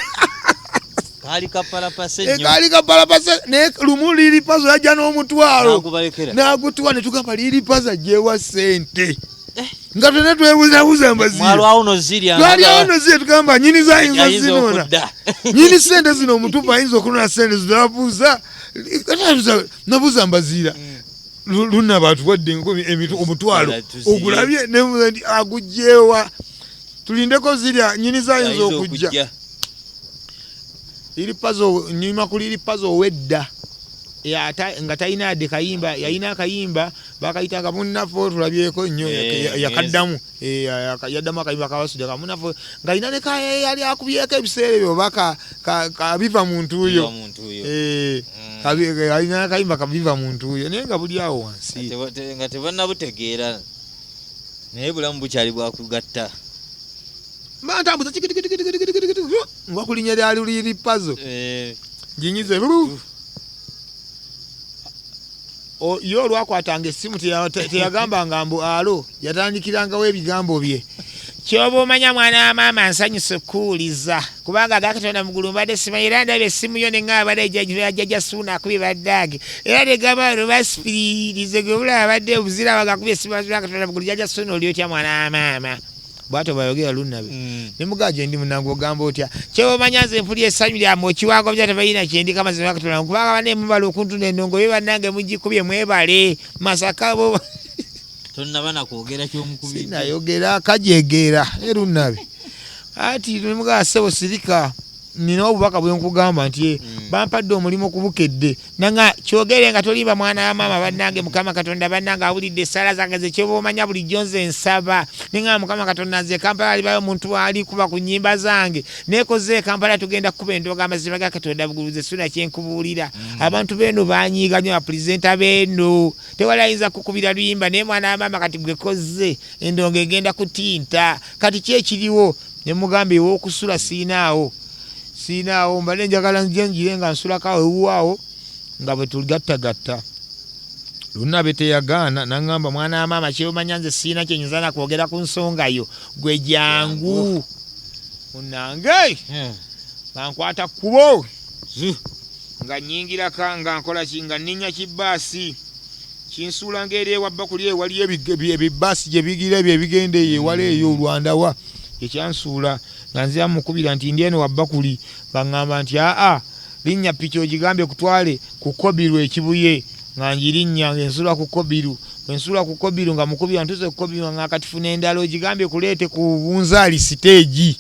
Kaali kapalapase nnyo. Kaali kapalapase ne lumu liri pazo yajja n'omutwalo. N'agutuwa ne tugamba liri paza gyewa ssente. Nga tuna twebuzabuza mbazira. Mwalwawo no zirya. Twalyawo no zirya tugamba nyini zayinza zinona. Nyini ssente zino omutupu ayinza okunona ssente zinabuuza. Nabuuza mbazira. Luna batuwadde omutwalo. Ogulabye ne agujjeewa. Tulindeko zirya nyini zayinza okujja. Liri pazo nyima kuliri pazo wedda. Nga talina yadde kayimba yalina akayimba bakayitanga munnafo tulabyeko nnyo yakaddamu yaddamu akayimba kabasudde kamunnafo nga alina ne kaya yali akubyeko ebiseera ebyo baka kabiva muntu oyo alina akayimba kabiva muntu oyo naye nga buli awo wansi nga tebannabutegeera naye bulamu bukyali bwakugatta bantambuza nga kulinya lyali liri pazo ginyize yo olwakwatanga essimu teyagambanga mbu alo yatandikirangawo ebigambo bye kyoba omanya mwana wa maama nsanyusa okuwuliza kubanga Katonda mugulu mbadde simanyi era ndabye essimu yo ne ngaba badde jjajja Suuna akubye baddaage era ne gamba lubasipiririze gwe bulaba badde obuzira bagakubye essimu Katonda mugulu jjajja Suuna oli otya mwana wa maama bwato bayogera lunnabe ne mugaje ndi munango ogamba otya kyoba omanya nze mpulira essanyu lyammwe okiwango bya tebalina kyendika mazima Katonda kubanga banne mubala okuntunda endongo bye bannange mugikubye mwebale Masaka bo tonnabana kwogera ky'omukubiri sinayogera kajegeera erunnabe ati nemugaa sebo sirika nina obubaka bwe nkugamba nti bampadde omulimu Kubukedde nanga kyogere nga tolimba mwana wa maama bannange Mukama Katonda bannange awulidde essala zange ze kyoba omanya bulijjo nze nsaba nenga Mukama Katonda nze Kampala alibayo omuntu ali kuba ku nnyimba zange nekoze Kampala tugenda kukuba endoogo amazima ga Katonda buguluze Suuna kyenkubuulira abantu beno banyiiga nnyo bapulezenta beno tewalayinza kukubira luyimba naye mwana wa maama kati gwekoze endongo egenda kutinta kati kyekiriwo ne mugamba ew'okusula siinaawo mbadde njagala njenjire nga nsulakawo ewuwaawo nga bwe tugattagatta lunnabe teyagaana nangamba mwana wa maama kyomanya nze siina kyenyinza nakwogera ku nsonga yo gwe jangu munange bankwata kkubo nga nnyingiraka nga nkola ki nga nninnya kibbaasi kinsuula ngeri ewa bakuli ewaliyo ebibbaasi gye bigira ebyo ebigenda eyo ewala eyo olwandawa ekyansuula nga nzira mukubira nti ndi eno wabbakuli baŋŋamba nti linnya piki ogigambye kutwale kukobirwa ekibuye nga njirinnya ngensula ku Kobiru ensula ku Kobiru nga mukubi antuze ku Kobiru nga katifu n'endala ogigambye kuleete ku bunzaali stage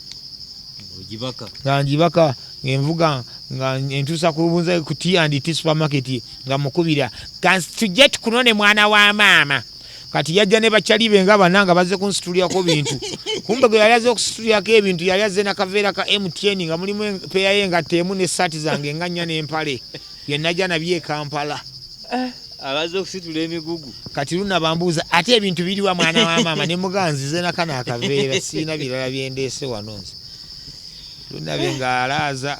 ogibaka nga njibaka ngenvuga nga entuusa ku bunzaali ku T&T supermarket nga mukubira tujje tukunone mwana wa maama kati yajja ne bakyali be nga bananga bazze kunsitulyako bintu kumbe gwe yali azze okusitulyako ebintu yali azze n'akaveera ka MTN nga mulimu empeeya ye nga teemu n'essaati zange nga nnya n'empale byenajja nabyo e Kampala abaze okusitula emigugu kati luna bambuuza ate ebintu biriwa mwana wa maama ne muganzize nakana akaveera siina birala byendeese wano nze lunabe ng'alaaza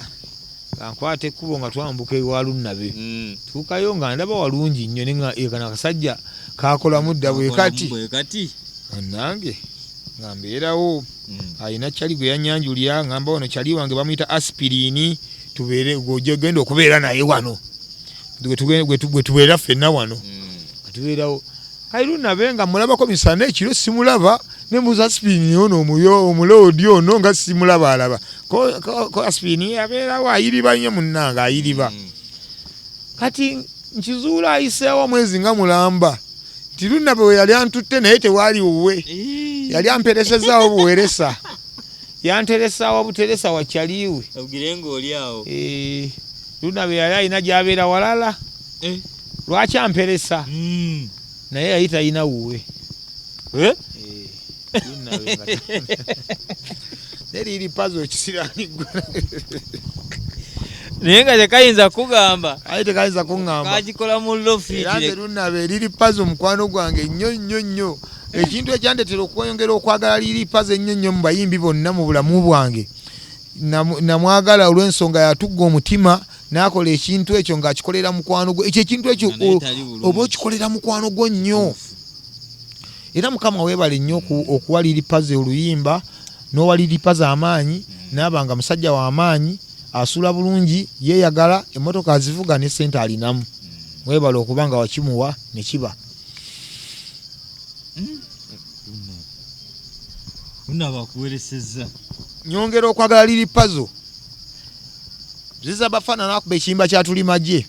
nga nkwata ekkubo nga twambuka ewa lunabe tuukayo nga ndaba walungi nnyo nekana akasajja kakolamu dda bwe kati nange nga mbeerawo alina kyali gwe yanyanjulya ngamba wano kyali wange bamuyita aspirini tubeere genda okubeera naye wano gwe tubeera ffenna wano atubeerawo kali lunabe nga mulabako misana ekiro simulaba nembuuza aspirini ono omuloodi ono nga simulaba alaba ko aspirini abeerawo ayiriba nnyo munnanga ayiriba kati nkizuula ayiseewo mwezi nga mulamba nti lunabe we yali antutte naye tewaali wuwe yali amperesezaawo buweresa yanteresaawo buteresa wakyaliwe ogirenga oli awo lunabe yali alina gy'abeera walala lwaki amperesa naye yali talina wuwe neriri pazo ekisiraanigwa naye nga tekayinza kugamba aye tekayinza kuŋŋamba kagikola mu lofi era nze lunabe eriri pazo mukwano gwange nnyo ekintu ekyandetera okwongera okwagala liri pazo ennyo mu bayimbi bonna mu bulamu bwange namwagala olw'ensonga yatugga omutima n'akola ekintu ekyo ng'akikolera mukwano gwe ekyo ekintu ekyo oba okikolera mukwano gwo nnyo era mukama weebale nnyo okuwa liri pazo oluyimba n'owa liri pazo amaanyi n'abanga musajja w'amaanyi asula bulungi yeeyagala emmotoka azivuga ne ssente alinamu weebale okuba nga wakimuwa ne kiba lunabakuweresezza nyongera okwagala liri pazo ziza bafana nakuba ekiyimba kyatuli magye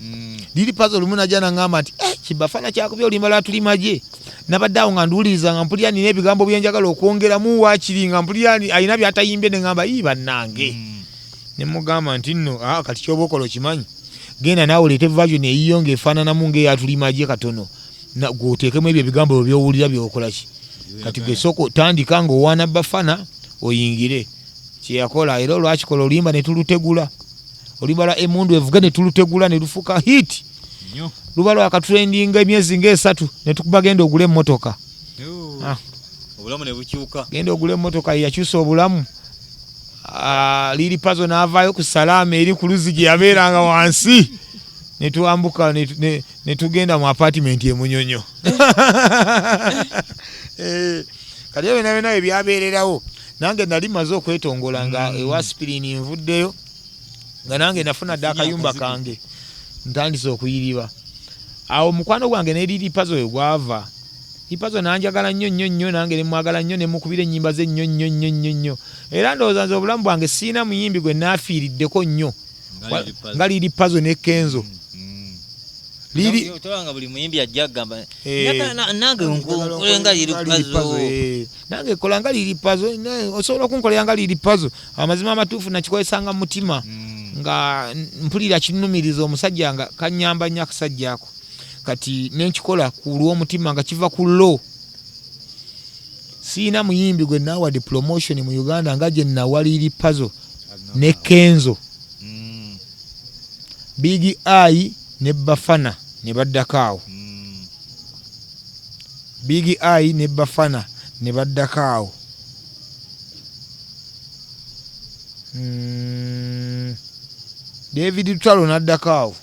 liri pazo lumu najja naŋŋamba nti kibafana kyakubya oluyimba lwatuli magye nabadde awo nga nduwuliriza nga mpulira nina ebigambo byenjagala okwongeramu waakiri nga mpulira alina byatayimbye neŋŋamba bannange nemugamba nti nno kati kyoba okola okimanyi genda naawe oleete version eyiyo ng'efaananamu ng'eyatuli magye katono gwoteekemu ebyo ebigambo byowulira byokolaki kati gesoko tandika ng'owaana bafana oyingire kyeyakola era olwakikola oluyimba ne tulutegula oluyimba lwa emundu evuga ne tulutegula ne lufuuka hit luba lwakatrendinga emyezi ng'esatu ne tukuba genda ogula emmotoka obulamu ne bukyuka genda ogula emmotoka yakyusa obulamu liri pazo n'avaayo ku salaama eri ku luzi gye yabeeranga wansi ne tuwambuka ne tugenda mu apartment e Munyonyo kati ebyo byonna ebyabeererawo nange nali maze okwetongola nga ewa spirini nvuddeyo nga nange nafuna dda akayumba kange ntandise okuyiriba awo mukwano gwange neriri pazo we gwava ipazo nanjagala nnyo nange nemwagala nnyo nemukubira ennyimba ze nnyo era ndowooza nze obulamu bwange siina muyimbi gwe naafiiriddeko nnyo nga liri pazo ne Kenzo tolanga buli muyimbi ajja agamba nange nkolenga liri pazo nange kola nga liri pazo osobola okunkolera nga liri pazo amazima amatuufu nakikozesanga mu mutima nga mpulira kinnumiriza omusajja nga kanyamba nnyo akasajja ako kati nenkikola ku lw'omutima nga kiva ku lo siina muyimbi gwe naawadde promotion mu Uganda nga gye nawa liri pazo ne Kenzo Big I ne Bafana ne baddakaawo Big I ne Bafana ne baddakaawo David Lutalo n'addakaawo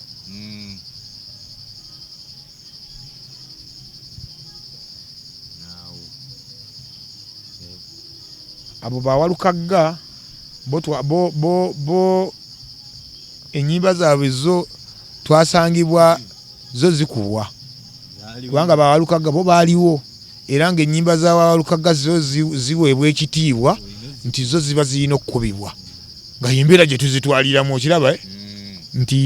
abo bawalukagga bo ennyimba zaabwe zo twasangibwa zo zikubwa kubanga bawalukagga bo baaliwo era ng'ennyimba z'abawalukagga zo ziweebwa ekitiibwa nti zo ziba zirina okukubibwa nga yembeera gye tuzitwaliramu okiraba nti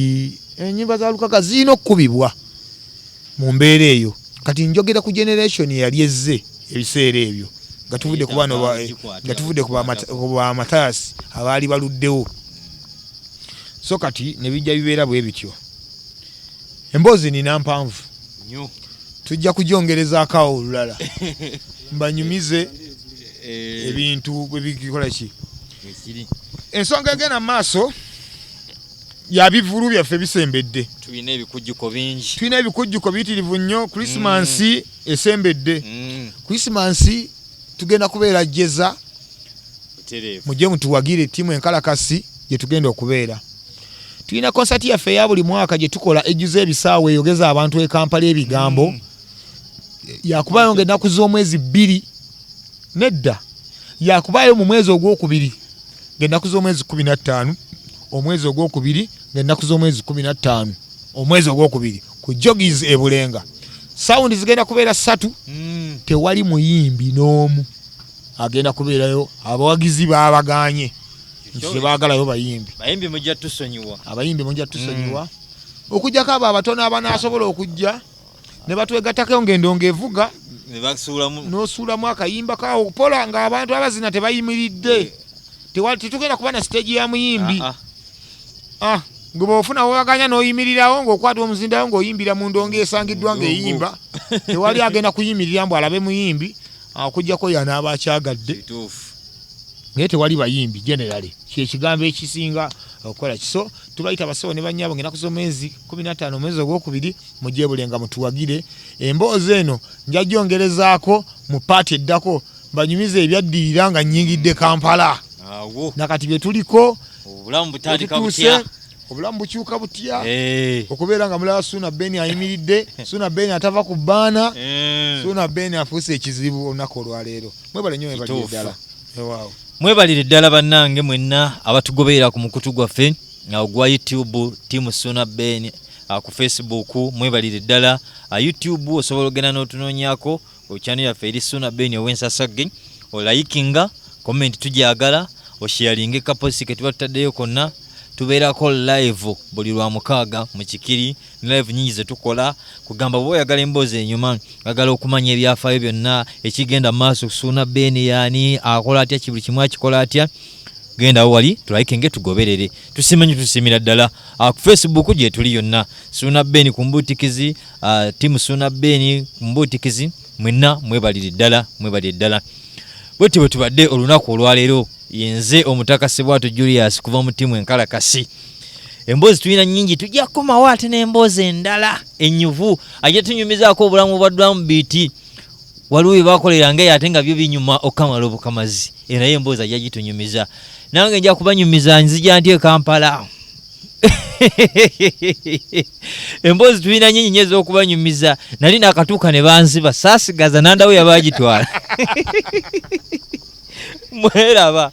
ennyimba z'awalukagga zirina okukubibwa mu mbeera eyo kati njogera ku generation yali ezze ebiseera ebyo nga tuvudde ku bano nga tuvudde ku Mathias abaali baluddewo so kati ne bijja bibeera bwe bityo emboozi nina mpanvu tujja kujongerezaako awo olulala mbanyumize ebintu bwe bikola ki ensonga egenda mu maaso ya bivulu byaffe bisembedde tulina ebikujjuko bingi biyitirivu nnyo Krismasi esembedde Krismasi tugenda kubeera jeza mujje mutuwagire ttiimu enkalakasi gye tugenda okubeera tulina konsati yaffe eya buli mwaka gye tukola ejjuza ebisaawe eyogeza abantu e Kampala ebigambo yakubayo ng'ennaku z'omwezi 2 nedda yakubayo mu mwezi ogwokubiri ng'ennaku z'omwezi 15 omwezi ogwokubiri ng'ennaku z'omwezi 15 omwezi ogwokubiri ku Jogies e Bulenga saundi zigenda kubeera 3 tewali muyimbi n'omu agenda kubeerayo abawagizi baabaganye nti baagalayo bayimbi mujja tusonyiwa okujjako abo abatono abanaasobola okujja ne batwegattako ng'endongo evuga n'osuulamu akayimba kawo pola ng'abantu abazina tebayimiridde tetugenda kuba na siteegi ya muyimbi gwe bw'ofuna wewaganya n'oyimirirawo ng'okwata omuzindawo ng'oyimbira mu ndongo esangiddwa ng'eyimba tewali agenda kuyimirira mbu alabe muyimbi okujjako y'anaaba akyagadde naye tewali bayimbi generally kyekigambo ekisinga okukola kiso tubayita basawo ne bannyabo ng'ennaku z'omwezi 15 omwezi ogwokubiri mujje Bulenga mutuwagire emboozi eno nja gyongerezaako mu paati eddako banyumize ebyaddirira nga nnyingidde Kampala nakati bye tuliko obulamu bukyuka butya okubeera nga mulaba Suuna Ben ayimiridde Suuna Ben atava ku bbaana Suuna Ben afuuse ekizibu olunaku olwaleero mwebale nnyo mwebalire ddala mwebalire ddala bannange mwenna abatugoberera ku mukutu gwaffe ogwa YouTube tiimu Suuna Ben ku Facebook mwebalire ddala YouTube osobola ogenda n'otunoonyako channel yaffe eri Suuna Ben Eno Nsasage olayikinga comment tujagala osharinge kaposi ke tuba tutaddeyo konna tubeerako live buli lwa mukaaga mu Kikiri live nyingi ze tukola kugamba bo yagala emboozi enyuma agala okumanya ebyafaayo byonna ekigenda maaso Suuna Ben yani akola atya kibuli kimwe akikola atya genda wali tulayikinge tugoberere tusimanyi tusimira ddala ku Facebook gye tuli yonna Suuna Ben ku mbutikizi timu Suuna Ben ku mbutikizi mwenna mwebalire ddala bwe tubadde olunaku olwaleero yenze omutakasi bwatu Julius kuva mu timu enkalakasi emboozi tulina nnyingi tujja kukomawo ate n'emboozi endala ennyuvu ajja tunyumizaako obulamu bwa drum beat waliwo bye bakolera ngaye ate nga byo binyuma okamala obukamazi naye emboozi ajja gitunyumiza nange nja kubanyumiza nzija nti e Kampala emboozi tulina nnyingi nnyo ez'okubanyumiza nali nakatuuka ne banziba saasigaza nandawo yabagitwala mweraba